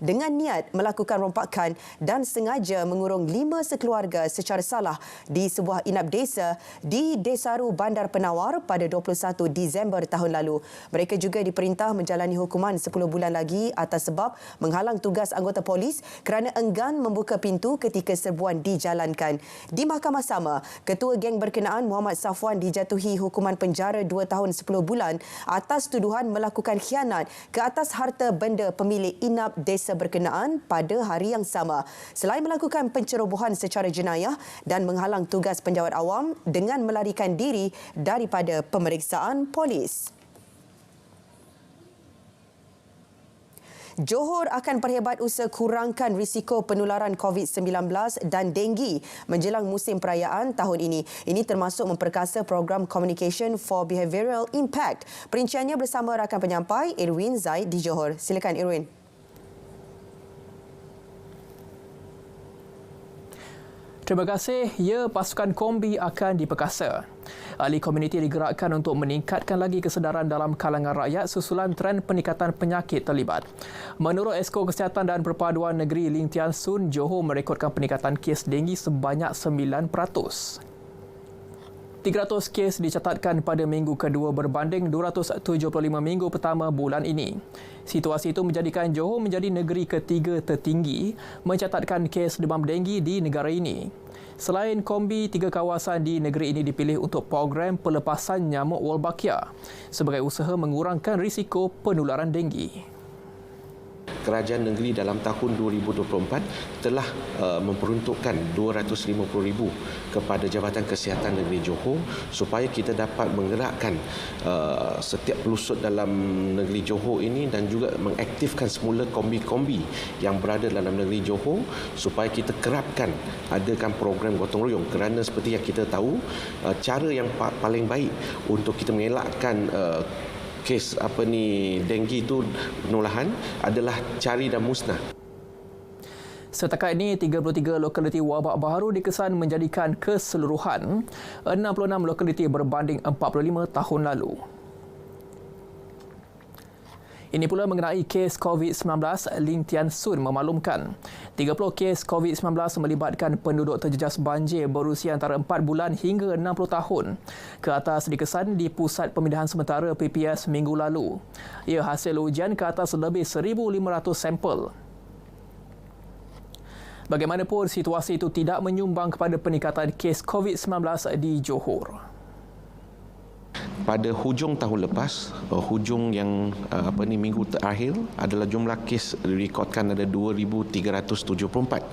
dengan niat melakukan rompakan dan sengaja mengurung 5 sekeluarga secara salah di sebuah inap desa di Desaru Bandar Penawar pada 21 Disember tahun lalu. Mereka juga diperintah menjalani hukuman 10 bulan lagi atas sebab menghalang tugas anggota polis kerana enggan membuka pintu ketika serbuan dijalankan. Di mahkamah sama, ketua geng berkenaan Muhammad Safwan dijatuhi hukuman penjara 2 tahun 10 bulan atas tuduhan melakukan khianat ke atas harta benda pemilik inap desa berkenaan pada hari yang sama. Selain melakukan pencerobohan secara jenayah dan menghalang tugas penjawat awam dengan melarikan diri daripada pemeriksaan polis. Johor akan perhebat usaha kurangkan risiko penularan COVID-19 dan denggi menjelang musim perayaan tahun ini. Ini termasuk memperkasa program Communication for Behavioural Impact. Perinciannya bersama rakan penyampai Irwin Zaid di Johor. Silakan Irwin. Terima kasih. Ya, pasukan kombi akan diperkasa. Ahli komuniti digerakkan untuk meningkatkan lagi kesedaran dalam kalangan rakyat susulan trend peningkatan penyakit terlibat. Menurut Esko Kesihatan dan Perpaduan Negeri Lim Tian Soon, Johor merekodkan peningkatan kes denggi sebanyak 9%. 300 kes dicatatkan pada minggu kedua berbanding 275 minggu pertama bulan ini. Situasi itu menjadikan Johor menjadi negeri ketiga tertinggi mencatatkan kes demam denggi di negara ini. Selain kombi, 3 kawasan di negeri ini dipilih untuk program pelepasan nyamuk Wolbachia sebagai usaha mengurangkan risiko penularan denggi. Kerajaan negeri dalam tahun 2024 telah memperuntukkan RM250,000 kepada Jabatan Kesihatan Negeri Johor supaya kita dapat menggerakkan setiap pelusut dalam negeri Johor ini dan juga mengaktifkan semula kombi-kombi yang berada dalam negeri Johor supaya kita kerapkan adakan program gotong royong kerana seperti yang kita tahu cara yang paling baik untuk kita mengelakkan kes denggi itu penularan adalah cari dan musnah. Setakat ini, 33 lokaliti wabak baharu dikesan menjadikan keseluruhan 66 lokaliti berbanding 45 tahun lalu. Ini pula mengenai kes COVID-19, Lim Tian Soon memaklumkan 30 kes COVID-19 melibatkan penduduk terjejas banjir berusia antara 4 bulan hingga 60 tahun. Ke atas dikesan di Pusat Pemindahan Sementara PPS minggu lalu. Ia hasil ujian ke atas lebih 1,500 sampel. Bagaimanapun, situasi itu tidak menyumbang kepada peningkatan kes COVID-19 di Johor. Pada hujung tahun lepas, hujung yang minggu terakhir adalah jumlah kes direkodkan ada 2,374.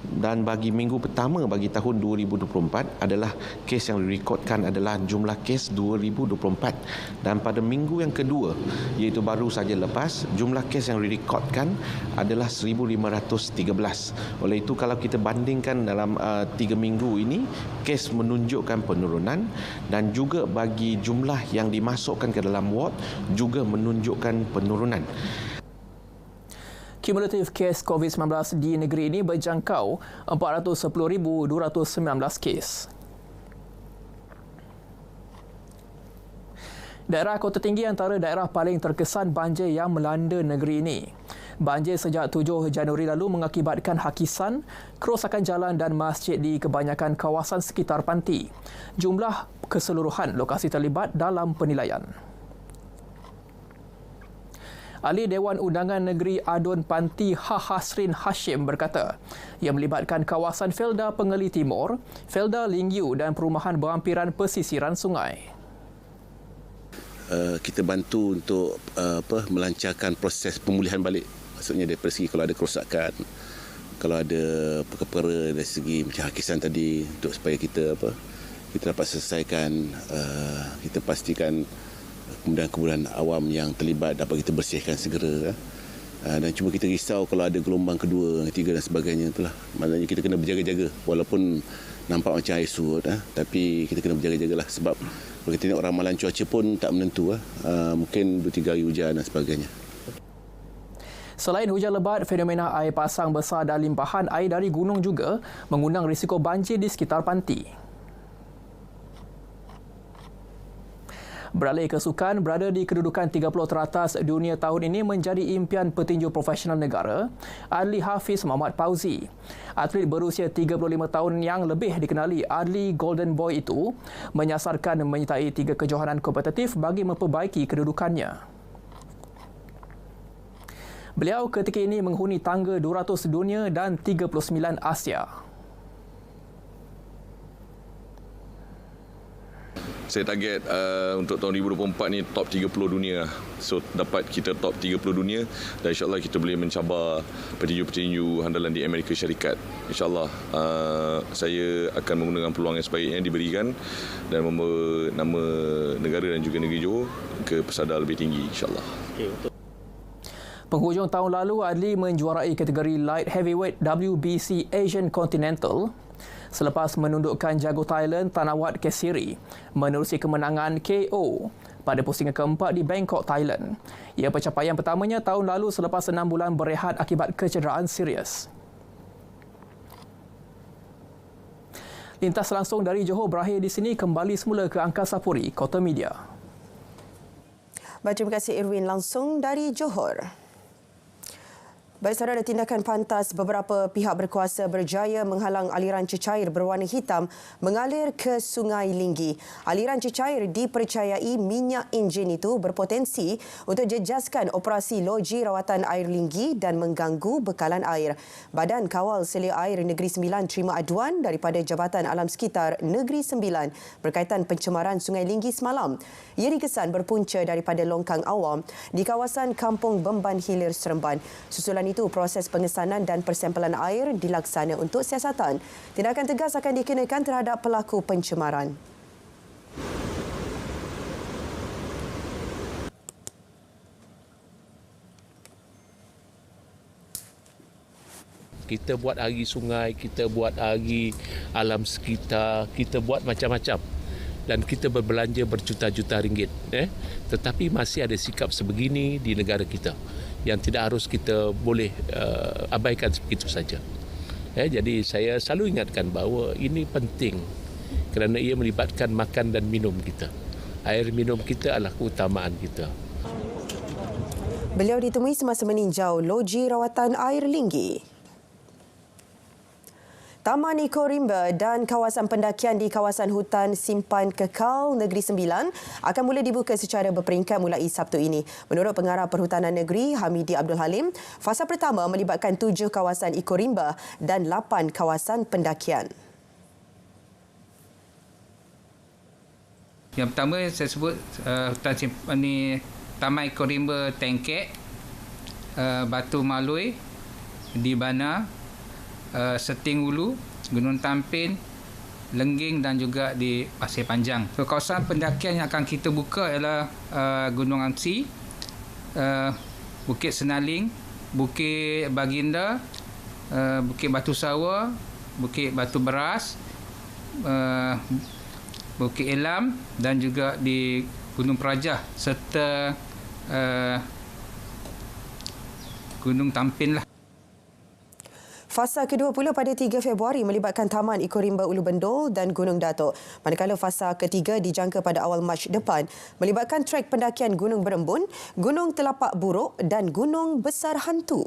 Dan bagi minggu pertama bagi tahun 2024 adalah kes yang direkodkan adalah jumlah kes 2,024. Dan pada minggu yang kedua, iaitu baru saja lepas, jumlah kes yang direkodkan adalah 1,513. Oleh itu, kalau kita bandingkan dalam 3 minggu ini, kes menunjukkan penurunan dan juga bagi jumlah yang dimasukkan ke dalam ward juga menunjukkan penurunan. Kumulatif kes COVID-19 di negeri ini berjangkau 410,219 kes. Daerah Kota Tinggi antara daerah paling terkesan banjir yang melanda negeri ini. Banjir sejak 7 Januari lalu mengakibatkan hakisan, kerosakan jalan dan masjid di kebanyakan kawasan sekitar panti. Jumlah keseluruhan lokasi terlibat dalam penilaian. Ahli Dewan Undangan Negeri Adun Panti Hasrin Hashim berkata, ia melibatkan kawasan Felda Pengeli Timur, Felda Lingyu dan perumahan berhampiran pesisiran sungai. Kita bantu untuk melancarkan proses pemulihan balik. Maksudnya dari segi kalau ada kerosakan, kalau ada perkara dari segi macam hakisan tadi, untuk supaya kita dapat selesaikan, kita pastikan kemudahan-kemudahan awam yang terlibat dapat kita bersihkan segera. Dan cuma kita risau kalau ada gelombang kedua, ketiga dan sebagainya itulah. Maknanya kita kena berjaga-jaga walaupun nampak macam air surut, tapi kita kena berjaga-jagalah sebab kalau kita tengok ramalan cuaca pun tak menentu, mungkin 2-3 hari hujan dan sebagainya. Selain hujan lebat, fenomena air pasang besar dan limpahan air dari gunung juga mengundang risiko banjir di sekitar panti. Beralih ke sukan, berada di kedudukan 30 teratas dunia tahun ini menjadi impian petinju profesional negara, Adli Hafiz Muhammad Fauzi. Atlet berusia 35 tahun yang lebih dikenali Adli Golden Boy itu menyasarkan menyertai 3 kejohanan kompetitif bagi memperbaiki kedudukannya. Beliau ketika ini menghuni tangga 200 dunia dan 39 Asia. Saya target untuk tahun 2024 ni top 30 dunia. So dapat kita top 30 dunia dan insyaAllah kita boleh mencabar petinju-petinju handalan di Amerika Syarikat. InsyaAllah saya akan menggunakan peluang yang sebaik yang diberikan dan membawa nama negara dan juga negeri Johor ke pesada lebih tinggi insyaAllah. Penghujung tahun lalu, Adli menjuarai kategori Light Heavyweight WBC Asian Continental selepas menundukkan jago Thailand Thanawat Kesiri menerusi kemenangan KO pada pusingan keempat di Bangkok, Thailand. Ia pencapaian pertamanya tahun lalu selepas 6 bulan berehat akibat kecederaan serius. Lintas langsung dari Johor berakhir di sini, kembali semula ke Angkasa Puri, Kota Media. Baik, terima kasih Irwin langsung dari Johor. Baik, saudara, tindakan pantas beberapa pihak berkuasa berjaya menghalang aliran cecair berwarna hitam mengalir ke Sungai Linggi. Aliran cecair dipercayai minyak enjin itu berpotensi untuk jejaskan operasi loji rawatan air Linggi dan mengganggu bekalan air. Badan Kawal Selia Air Negeri Sembilan terima aduan daripada Jabatan Alam Sekitar Negeri Sembilan berkaitan pencemaran Sungai Linggi semalam. Ia dikesan berpunca daripada longkang awam di kawasan Kampung Bemban Hilir, Seremban. Susulan itu, proses pengesanan dan persempelan air dilaksana untuk siasatan. Tindakan tegas akan dikenakan terhadap pelaku pencemaran. Kita buat hari sungai, kita buat hari alam sekitar, kita buat macam-macam. Dan kita berbelanja berjuta-juta ringgit. Tetapi masih ada sikap sebegini di negara kita yang tidak harus kita boleh abaikan begitu saja. Jadi saya selalu ingatkan bahawa ini penting kerana ia melibatkan makan dan minum kita. Air minum kita adalah keutamaan kita. Beliau ditemui semasa meninjau loji rawatan air Linggi. Taman Eco Rimba dan kawasan pendakian di kawasan hutan simpan kekal Negeri Sembilan akan mula dibuka secara berperingkat mulai Sabtu ini. Menurut Pengarah Perhutanan Negeri Hamidi Abdul Halim, fasa pertama melibatkan 7 kawasan Eco Rimba dan 8 kawasan pendakian. Yang pertama saya sebut hutan simpan ni Taman Eco Rimba Tengkek, Batu Malui, di Bana, Seting Ulu, Gunung Tampin, Lengging dan juga di Pasir Panjang. So, kawasan pendakian yang akan kita buka ialah Gunung Amsi, Bukit Senaling, Bukit Baginda, Bukit Batu Sawa, Bukit Batu Beras, Bukit Elam dan juga di Gunung Perajah serta Gunung Tampin lah. Fasa kedua pula pada 3 Februari melibatkan Taman Eco Rimba Ulu Bendul dan Gunung Datuk. Manakala fasa ketiga dijangka pada awal Mac depan melibatkan trek pendakian Gunung Berembun, Gunung Telapak Buruk dan Gunung Besar Hantu.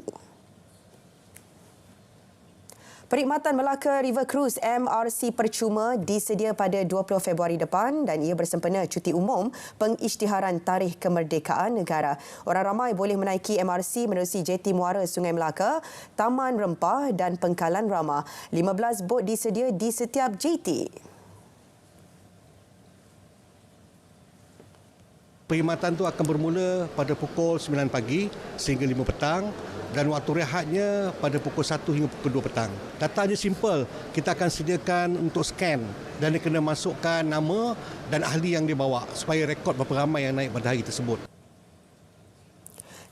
Perkhidmatan Melaka River Cruise MRC percuma disedia pada 20 Februari depan dan ia bersempena cuti umum pengisytiharan Tarikh Kemerdekaan Negara. Orang ramai boleh menaiki MRC menerusi Jeti Muara Sungai Melaka, Taman Rempah dan Pengkalan Rama. 15 bot disedia di setiap jeti. Perkhidmatan itu akan bermula pada pukul 9 pagi sehingga 5 petang dan waktu rehatnya pada pukul 1 hingga pukul 2 petang. Datanya simple, kita akan sediakan untuk scan dan dia kena masukkan nama dan ahli yang dia bawa supaya rekod berapa ramai yang naik pada hari tersebut.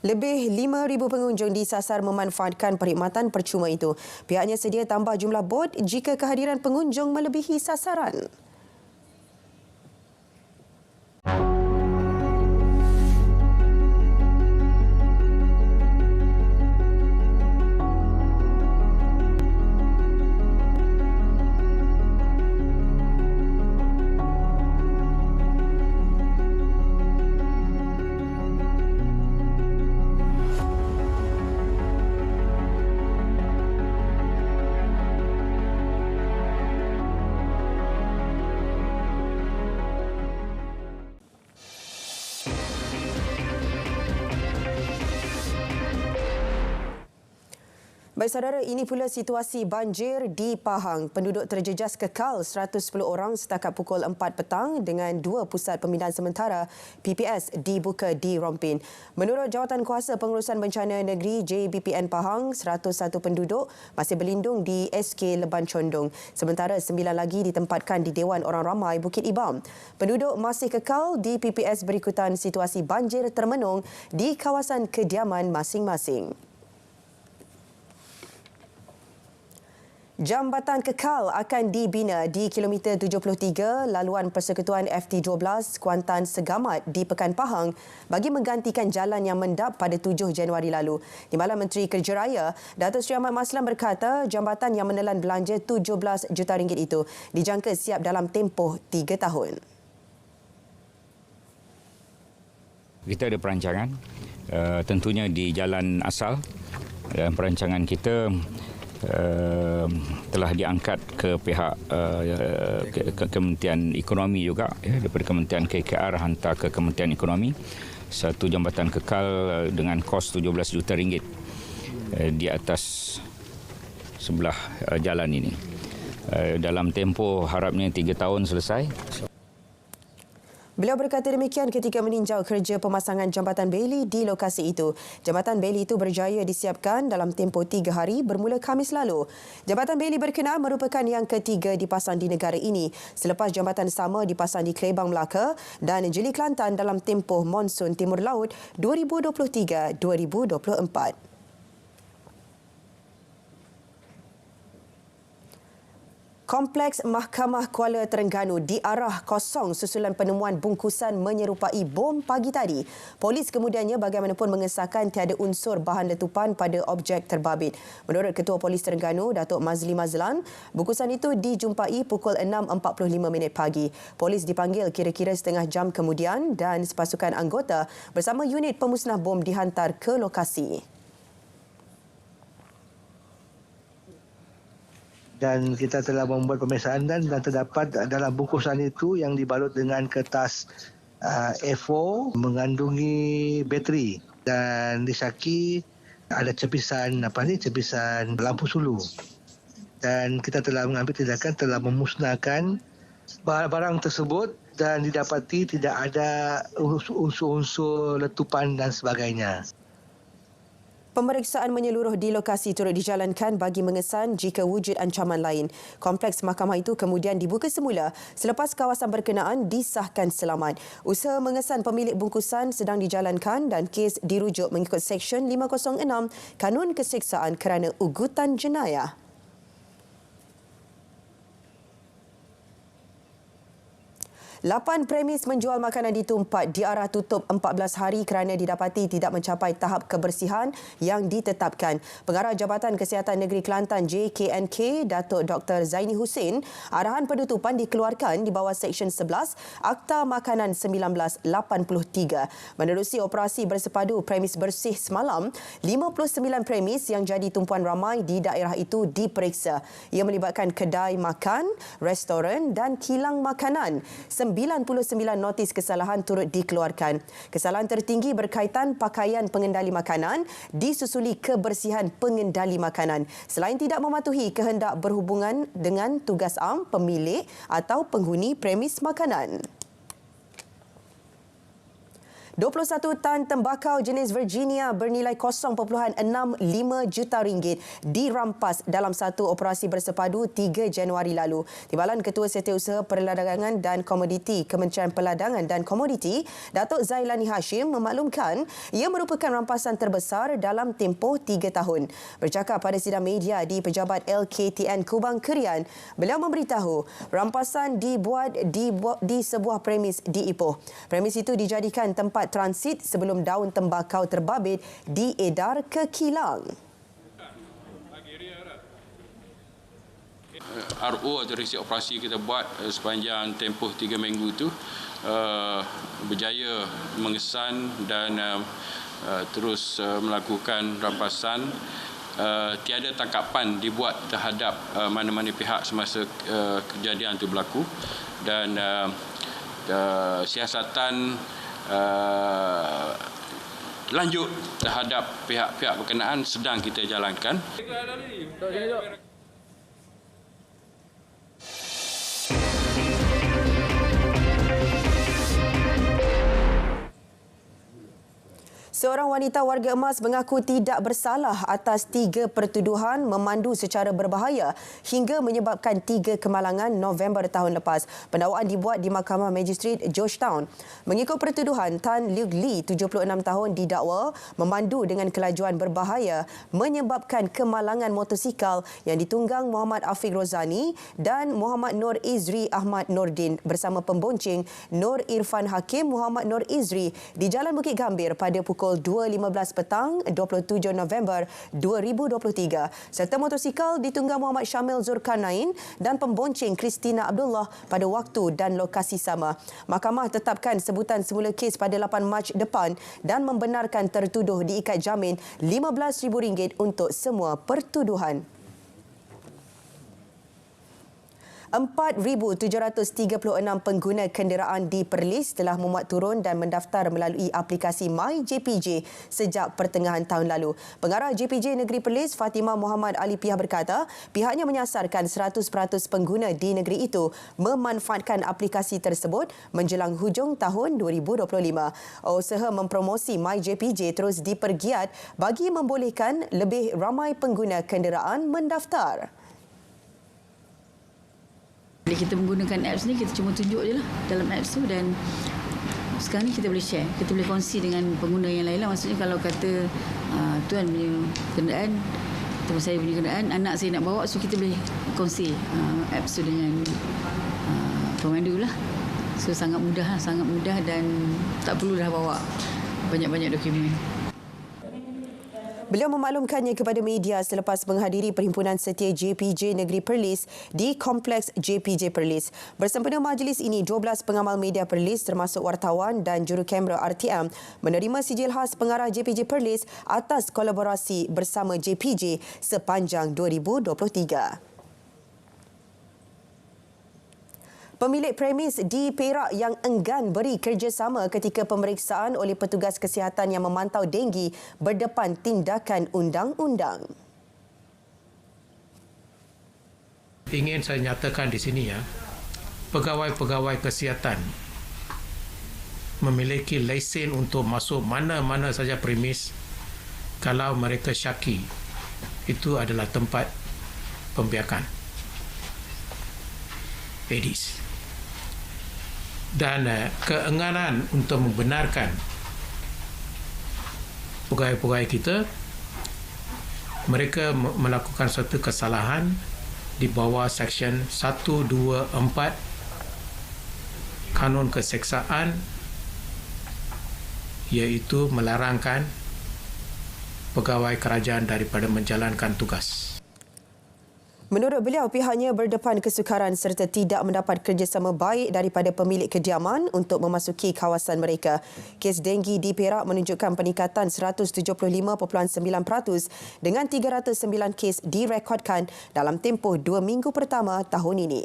Lebih 5,000 pengunjung disasar memanfaatkan perkhidmatan percuma itu. Pihaknya sedia tambah jumlah bot jika kehadiran pengunjung melebihi sasaran. Baik saudara, ini pula situasi banjir di Pahang. Penduduk terjejas kekal 110 orang setakat pukul 4 petang dengan 2 pusat pembinaan sementara PPS dibuka di Rompin. Menurut Jawatankuasa Pengurusan Bencana Negeri JBPN Pahang, 101 penduduk masih berlindung di SK Leban Condong. Sementara 9 lagi ditempatkan di Dewan Orang Ramai Bukit Ibam. Penduduk masih kekal di PPS berikutan situasi banjir termenung di kawasan kediaman masing-masing. Jambatan kekal akan dibina di kilometer 73 laluan Persekutuan FT12 Kuantan Segamat di Pekan Pahang bagi menggantikan jalan yang mendap pada 7 Januari lalu. Timbalan Menteri Kerja Raya, Datuk Seri Ahmad Maslan berkata jambatan yang menelan belanja 17 juta ringgit itu dijangka siap dalam tempoh 3 tahun. Kita ada perancangan tentunya di jalan asal dan perancangan kita telah diangkat ke pihak Kementerian Ekonomi juga daripada Kementerian KKR hantar ke Kementerian Ekonomi satu jambatan kekal dengan kos 17 juta ringgit di atas sebelah jalan ini. Dalam tempoh harapnya 3 tahun selesai. Beliau berkata demikian ketika meninjau kerja pemasangan jambatan Bailey di lokasi itu. Jambatan Bailey itu berjaya disiapkan dalam tempoh 3 hari bermula Khamis lalu. Jambatan Bailey berkenaan merupakan yang ketiga dipasang di negara ini selepas jambatan sama dipasang di Kelebang Melaka dan Jeli Kelantan dalam tempoh monsun Timur Laut 2023-2024. Kompleks Mahkamah Kuala Terengganu diarah kosong susulan penemuan bungkusan menyerupai bom pagi tadi. Polis kemudiannya bagaimanapun mengesahkan tiada unsur bahan letupan pada objek terbabit. Menurut Ketua Polis Terengganu, Datuk Mazli Mazlan, bungkusan itu dijumpai pukul 6.45 pagi. Polis dipanggil kira-kira setengah jam kemudian dan sepasukan anggota bersama unit pemusnah bom dihantar ke lokasi. Dan kita telah membuat pemeriksaan dan terdapat dalam bungkusan itu yang dibalut dengan kertas A4 mengandungi bateri dan disyaki ada cepisan cepisan lampu sulu. Dan kita telah mengambil tindakan telah memusnahkan barang tersebut dan didapati tidak ada unsur-unsur letupan dan sebagainya. Pemeriksaan menyeluruh di lokasi turut dijalankan bagi mengesan jika wujud ancaman lain. Kompleks mahkamah itu kemudian dibuka semula selepas kawasan berkenaan disahkan selamat. Usaha mengesan pemilik bungkusan sedang dijalankan dan kes dirujuk mengikut Seksyen 506 Kanun Keseksaan kerana ugutan jenayah. Lapan premis menjual makanan di Tumpat diarah tutup 14 hari kerana didapati tidak mencapai tahap kebersihan yang ditetapkan. Pengarah Jabatan Kesihatan Negeri Kelantan JKNK, Datuk Dr. Zaini Hussein, arahan penutupan dikeluarkan di bawah Seksyen 11 Akta Makanan 1983. Menerusi operasi bersepadu premis bersih semalam, 59 premis yang jadi tumpuan ramai di daerah itu diperiksa. Ia melibatkan kedai makan, restoran dan kilang makanan. 99 notis kesalahan turut dikeluarkan. Kesalahan tertinggi berkaitan pakaian pengendali makanan disusuli kebersihan pengendali makanan selain tidak mematuhi kehendak berhubungan dengan tugas am pemilik atau penghuni premis makanan. 21 tan tembakau jenis Virginia bernilai 0.65 juta ringgit dirampas dalam satu operasi bersepadu 3 Januari lalu. Timbalan Ketua Setiausaha Perdagangan dan Komoditi Kementerian Perdagangan dan Komoditi, Datuk Zailani Hashim memaklumkan ia merupakan rampasan terbesar dalam tempoh 3 tahun. Bercakap pada sidang media di Pejabat LKTN Kubang Kerian, beliau memberitahu rampasan dibuat di sebuah premis di Ipoh. Premis itu dijadikan tempat transit sebelum daun tembakau terbabit diedar ke kilang. RO atau resip operasi kita buat sepanjang tempoh 3 minggu itu berjaya mengesan dan terus melakukan rampasan. Tiada tangkapan dibuat terhadap mana-mana pihak semasa kejadian itu berlaku dan siasatan lanjut terhadap pihak-pihak berkenaan sedang kita jalankan. Seorang wanita warga emas mengaku tidak bersalah atas 3 pertuduhan memandu secara berbahaya hingga menyebabkan 3 kemalangan November tahun lepas. Pendakwaan dibuat di Mahkamah Magistrate Georgetown. Mengikut pertuduhan, Tan Liu Li, 76 tahun, didakwa memandu dengan kelajuan berbahaya menyebabkan kemalangan motosikal yang ditunggang Muhammad Afiq Rozani dan Muhammad Nur Izri Ahmad Nordin bersama pembonceng Nur Irfan Hakim Muhammad Nur Izri di Jalan Bukit Gambir pada pukul 2.15 petang 27 November 2023 serta motosikal ditunggang Muhammad Syamil Zulkarnain dan pembonceng Kristina Abdullah pada waktu dan lokasi sama. Mahkamah tetapkan sebutan semula kes pada 8 Mac depan dan membenarkan tertuduh diikat jamin RM15,000 untuk semua pertuduhan. 4,736 pengguna kenderaan di Perlis telah memuat turun dan mendaftar melalui aplikasi MyJPJ sejak pertengahan tahun lalu. Pengarah JPJ Negeri Perlis, Fatimah Muhammad Ali Piah berkata, pihaknya menyasarkan 100% pengguna di negeri itu memanfaatkan aplikasi tersebut menjelang hujung tahun 2025. Usaha mempromosi MyJPJ terus dipergiat bagi membolehkan lebih ramai pengguna kenderaan mendaftar. Bila kita menggunakan apps ni, kita cuma tunjuk je lah dalam apps tu dan sekarang ni kita boleh share, kita boleh kongsi dengan pengguna yang lain lah. Maksudnya kalau kata tuan punya kenderaan atau saya punya kenderaan, anak saya nak bawa, so kita boleh kongsi apps tu dengan pemandu lah. So sangat mudah dan tak perlu dah bawa banyak-banyak dokumen. Beliau memaklumkannya kepada media selepas menghadiri Perhimpunan Setia JPJ Negeri Perlis di Kompleks JPJ Perlis. Bersempena majlis ini, 12 pengamal media Perlis termasuk wartawan dan jurukamera RTM menerima sijil khas pengarah JPJ Perlis atas kolaborasi bersama JPJ sepanjang 2023. Pemilik premis di Perak yang enggan beri kerjasama ketika pemeriksaan oleh petugas kesihatan yang memantau denggi berdepan tindakan undang-undang. Ingin saya nyatakan di sini ya, pegawai-pegawai kesihatan memiliki lesen untuk masuk mana-mana saja premis kalau mereka syaki itu adalah tempat pembiakan Aedes. Dan keenganan untuk membenarkan pegawai-pegawai kita, mereka melakukan suatu kesalahan di bawah Seksyen 124 Kanun Keseksaan, iaitu melarangkan pegawai kerajaan daripada menjalankan tugas. Menurut beliau, pihaknya berdepan kesukaran serta tidak mendapat kerjasama baik daripada pemilik kediaman untuk memasuki kawasan mereka. Kes denggi di Perak menunjukkan peningkatan 175.9% dengan 309 kes direkodkan dalam tempoh 2 minggu pertama tahun ini.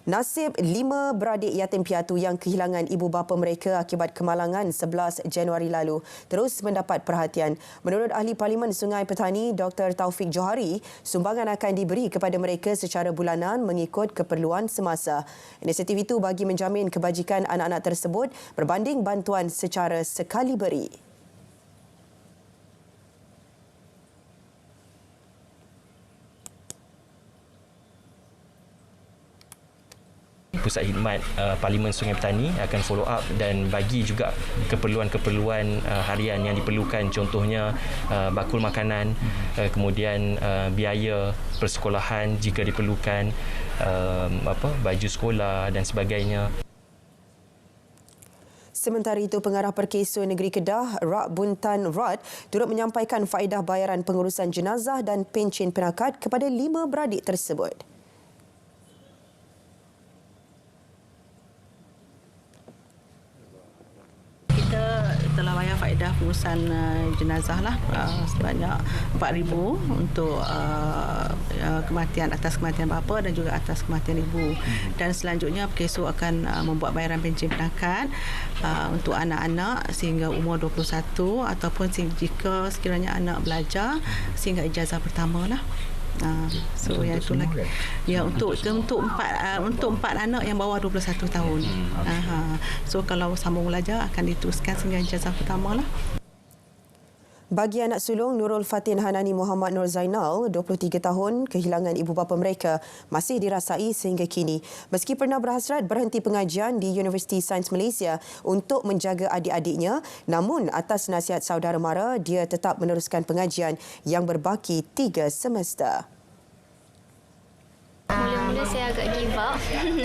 Nasib 5 beradik yatim piatu yang kehilangan ibu bapa mereka akibat kemalangan 11 Januari lalu terus mendapat perhatian. Menurut Ahli Parlimen Sungai Petani Dr. Taufik Johari, sumbangan akan diberi kepada mereka secara bulanan mengikut keperluan semasa. Inisiatif itu bagi menjamin kebajikan anak-anak tersebut berbanding bantuan secara sekali beri. Pusat Khidmat Parlimen Sungai Petani akan follow up dan bagi juga keperluan-keperluan harian yang diperlukan, contohnya bakul makanan, kemudian biaya persekolahan jika diperlukan, baju sekolah dan sebagainya. Sementara itu, Pengarah Perkeso Negeri Kedah, Rak Buntan Rad, turut menyampaikan faedah bayaran pengurusan jenazah dan pencen penakat kepada 5 beradik tersebut. Telah bayar faedah pengurusan jenazah lah sebanyak 4,000 untuk kematian, atas kematian bapa dan juga atas kematian ibu. Dan selanjutnya Perkeso akan membuat bayaran pencen penakat untuk anak-anak sehingga umur 21 ataupun jika sekiranya anak belajar sehingga ijazah pertama lah. So yang itu lagi. Ya, untuk empat anak yang bawah 21 tahun. So kalau sambung belajar akan diteruskan sehingga ijazah pertama lah. Bagi anak sulung Nurul Fatin Hanani Muhammad Nur Zainal, 23 tahun, kehilangan ibu bapa mereka masih dirasai sehingga kini. Meski pernah berhasrat berhenti pengajian di Universiti Sains Malaysia untuk menjaga adik-adiknya, namun atas nasihat saudara mara, dia tetap meneruskan pengajian yang berbaki 3 semester. Mula-mula saya agak give up.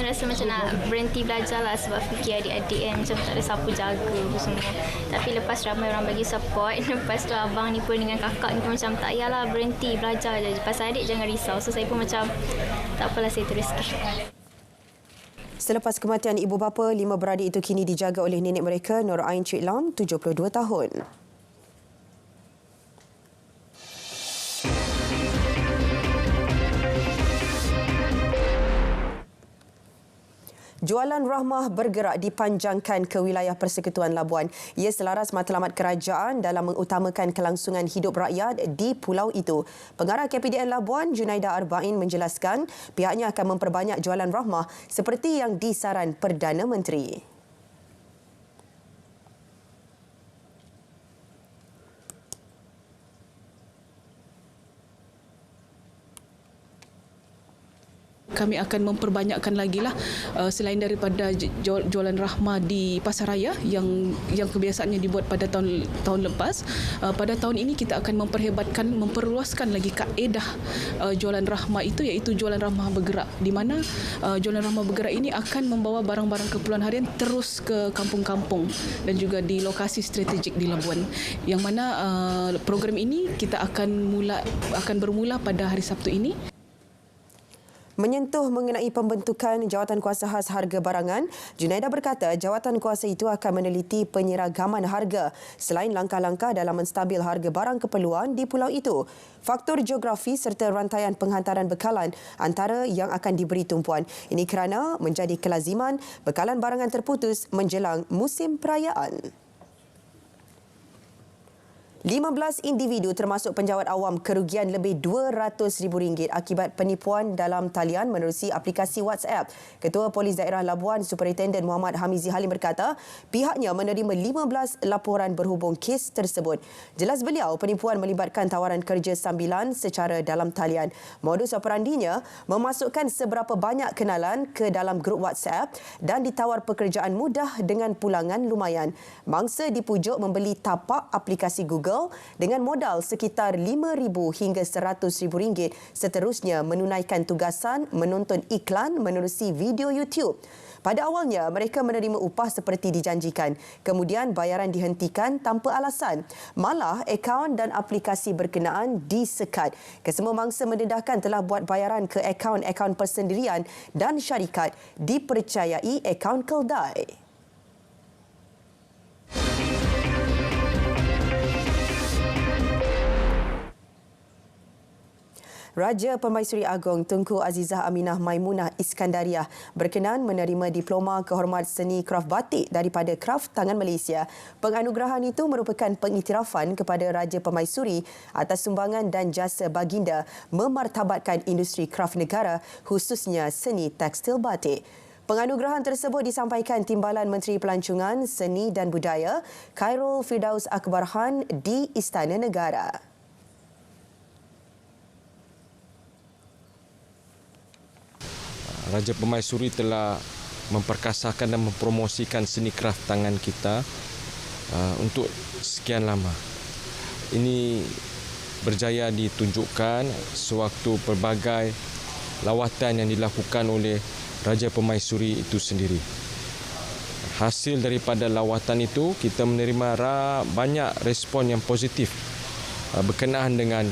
Rasa macam nak berhenti belajar lah sebab fikir adik-adik kan macam tak ada siapa jaga semua. Tapi lepas ramai orang bagi support, lepas tu abang ni pun dengan kakak ni pun macam tak payahlah berhenti belajar je. Pasal adik jangan risau. So saya pun macam tak apalah, saya teruskan. Selepas kematian ibu bapa, 5 beradik itu kini dijaga oleh nenek mereka, Nur Ain Cik Lam, 72 tahun. Jualan rahmah bergerak dipanjangkan ke wilayah Persekutuan Labuan. Ia selaras matlamat kerajaan dalam mengutamakan kelangsungan hidup rakyat di pulau itu. Pengarah KPDN Labuan, Junaida Arba'in menjelaskan pihaknya akan memperbanyak jualan rahmah seperti yang disaran Perdana Menteri. Kami akan memperbanyakkan lagi lah selain daripada jualan rahmah di Pasaraya yang kebiasaannya dibuat pada tahun lepas. Pada tahun ini kita akan memperluaskan lagi kaedah jualan rahmah itu, iaitu jualan rahmah bergerak, di mana jualan rahmah bergerak ini akan membawa barang-barang keperluan harian terus ke kampung-kampung dan juga di lokasi strategik di Labuan. Yang mana program ini kita akan bermula pada hari Sabtu ini. Menyentuh mengenai pembentukan Jawatan Kuasa Khas Harga Barangan, Junaida berkata jawatan kuasa itu akan meneliti penyeragaman harga selain langkah-langkah dalam menstabil harga barang keperluan di pulau itu. Faktor geografi serta rantaian penghantaran bekalan antara yang akan diberi tumpuan. Ini kerana menjadi kelaziman bekalan barangan terputus menjelang musim perayaan. 15 individu termasuk penjawat awam kerugian lebih RM200,000 akibat penipuan dalam talian menerusi aplikasi WhatsApp. Ketua Polis Daerah Labuan, Superintendent Muhammad Hamizi Halim berkata, pihaknya menerima 15 laporan berhubung kes tersebut. Jelas beliau, penipuan melibatkan tawaran kerja sambilan secara dalam talian. Modus operandinya memasukkan seberapa banyak kenalan ke dalam grup WhatsApp dan ditawar pekerjaan mudah dengan pulangan lumayan. Mangsa dipujuk membeli tapak aplikasi Google dengan modal sekitar RM5,000 hingga RM100,000, seterusnya menunaikan tugasan menonton iklan menerusi video YouTube. Pada awalnya, mereka menerima upah seperti dijanjikan. Kemudian bayaran dihentikan tanpa alasan. Malah, akaun dan aplikasi berkenaan disekat. Kesemua mangsa mendedahkan telah buat bayaran ke akaun-akaun persendirian dan syarikat dipercayai akaun keldai. Raja Permaisuri Agong Tunku Azizah Aminah Maimunah Iskandariah berkenan menerima diploma kehormat seni kraf batik daripada Kraf Tangan Malaysia. Penganugerahan itu merupakan pengiktirafan kepada Raja Permaisuri atas sumbangan dan jasa baginda memartabatkan industri kraf negara, khususnya seni tekstil batik. Penganugerahan tersebut disampaikan Timbalan Menteri Pelancongan, Seni dan Budaya, Khairul Firdaus Akbarhan di Istana Negara. Raja Permaisuri telah memperkasakan dan mempromosikan seni kraf tangan kita untuk sekian lama. Ini berjaya ditunjukkan sewaktu pelbagai lawatan yang dilakukan oleh Raja Permaisuri itu sendiri. Hasil daripada lawatan itu, kita menerima banyak respon yang positif berkenaan dengan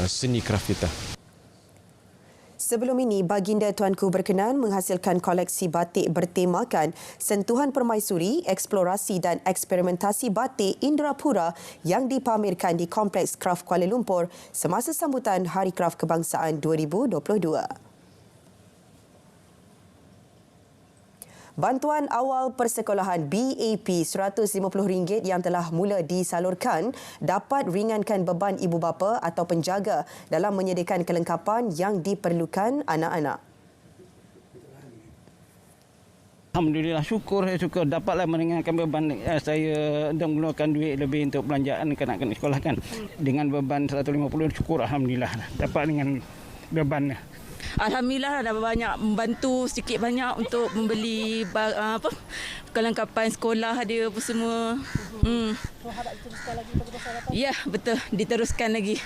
seni kraf kita. Sebelum ini, Baginda Tuanku berkenan menghasilkan koleksi batik bertemakan Sentuhan Permaisuri, Eksplorasi dan Eksperimentasi Batik Indrapura yang dipamerkan di Kompleks Kraf Kuala Lumpur semasa sambutan Hari Kraf Kebangsaan 2022. Bantuan awal persekolahan BAP RM150 yang telah mula disalurkan dapat ringankan beban ibu bapa atau penjaga dalam menyediakan kelengkapan yang diperlukan anak-anak. Alhamdulillah, syukur dapatlah meringankan beban saya dan mengeluarkan duit lebih untuk belanjaan kanak-kanak sekolah kan. Dengan beban 150, syukur Alhamdulillah dapat dengan beban. Alhamdulillah dah banyak membantu sedikit banyak untuk membeli kelengkapan sekolah dia apa semua. Harap diteruskan lagi bagi masyarakat. Ya, betul, diteruskan lagi.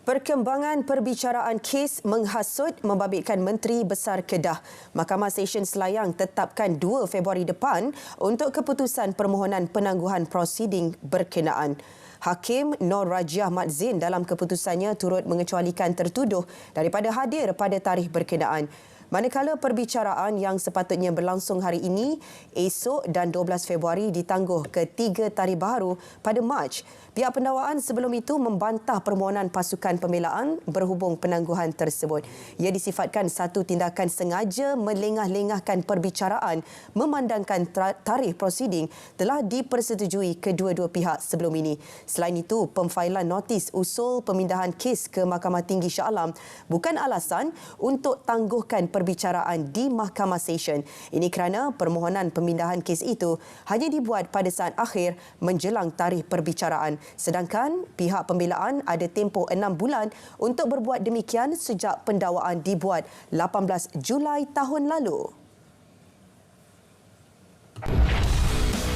Perkembangan perbicaraan kes menghasut membabitkan Menteri Besar Kedah. Mahkamah Session Selayang tetapkan 2 Februari depan untuk keputusan permohonan penangguhan prosiding berkenaan. Hakim Nur Rajiah Mat Zain dalam keputusannya turut mengecualikan tertuduh daripada hadir pada tarikh berkenaan. Manakala perbicaraan yang sepatutnya berlangsung hari ini, esok dan 12 Februari ditangguh ke 3 tarikh baru pada Mac. Pihak pendakwaan sebelum itu membantah permohonan pasukan pembelaan berhubung penangguhan tersebut. Ia disifatkan satu tindakan sengaja melengah-lengahkan perbicaraan memandangkan tarikh prosiding telah dipersetujui kedua-dua pihak sebelum ini. Selain itu, pemfailan notis usul pemindahan kes ke Mahkamah Tinggi Shah Alam bukan alasan untuk tangguhkan perbicaraan di Mahkamah Session. Ini kerana permohonan pemindahan kes itu hanya dibuat pada saat akhir menjelang tarikh perbicaraan. Sedangkan pihak pembelaan ada tempoh 6 bulan untuk berbuat demikian sejak pendakwaan dibuat 18 Julai tahun lalu.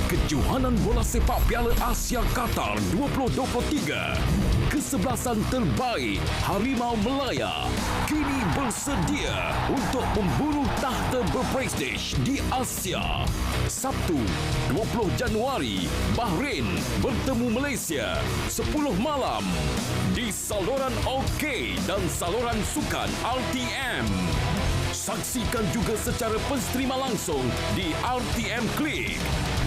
Kejohanan bola sepak Piala Asia Qatar 2023. Kesebelasan terbaik Harimau Melaya kini bersedia untuk memburu tahta berprestij di Asia. Sabtu 20 Januari, Bahrain bertemu Malaysia 10 malam di saluran OK dan saluran sukan RTM. Saksikan juga secara penstrima langsung di RTM Click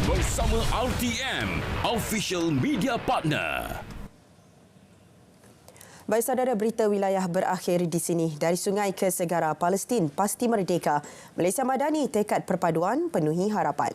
bersama RTM, official media partner. Baik saudara, berita wilayah berakhir di sini. Dari sungai ke segara, Palestin pasti merdeka. Malaysia Madani tekad perpaduan penuhi harapan.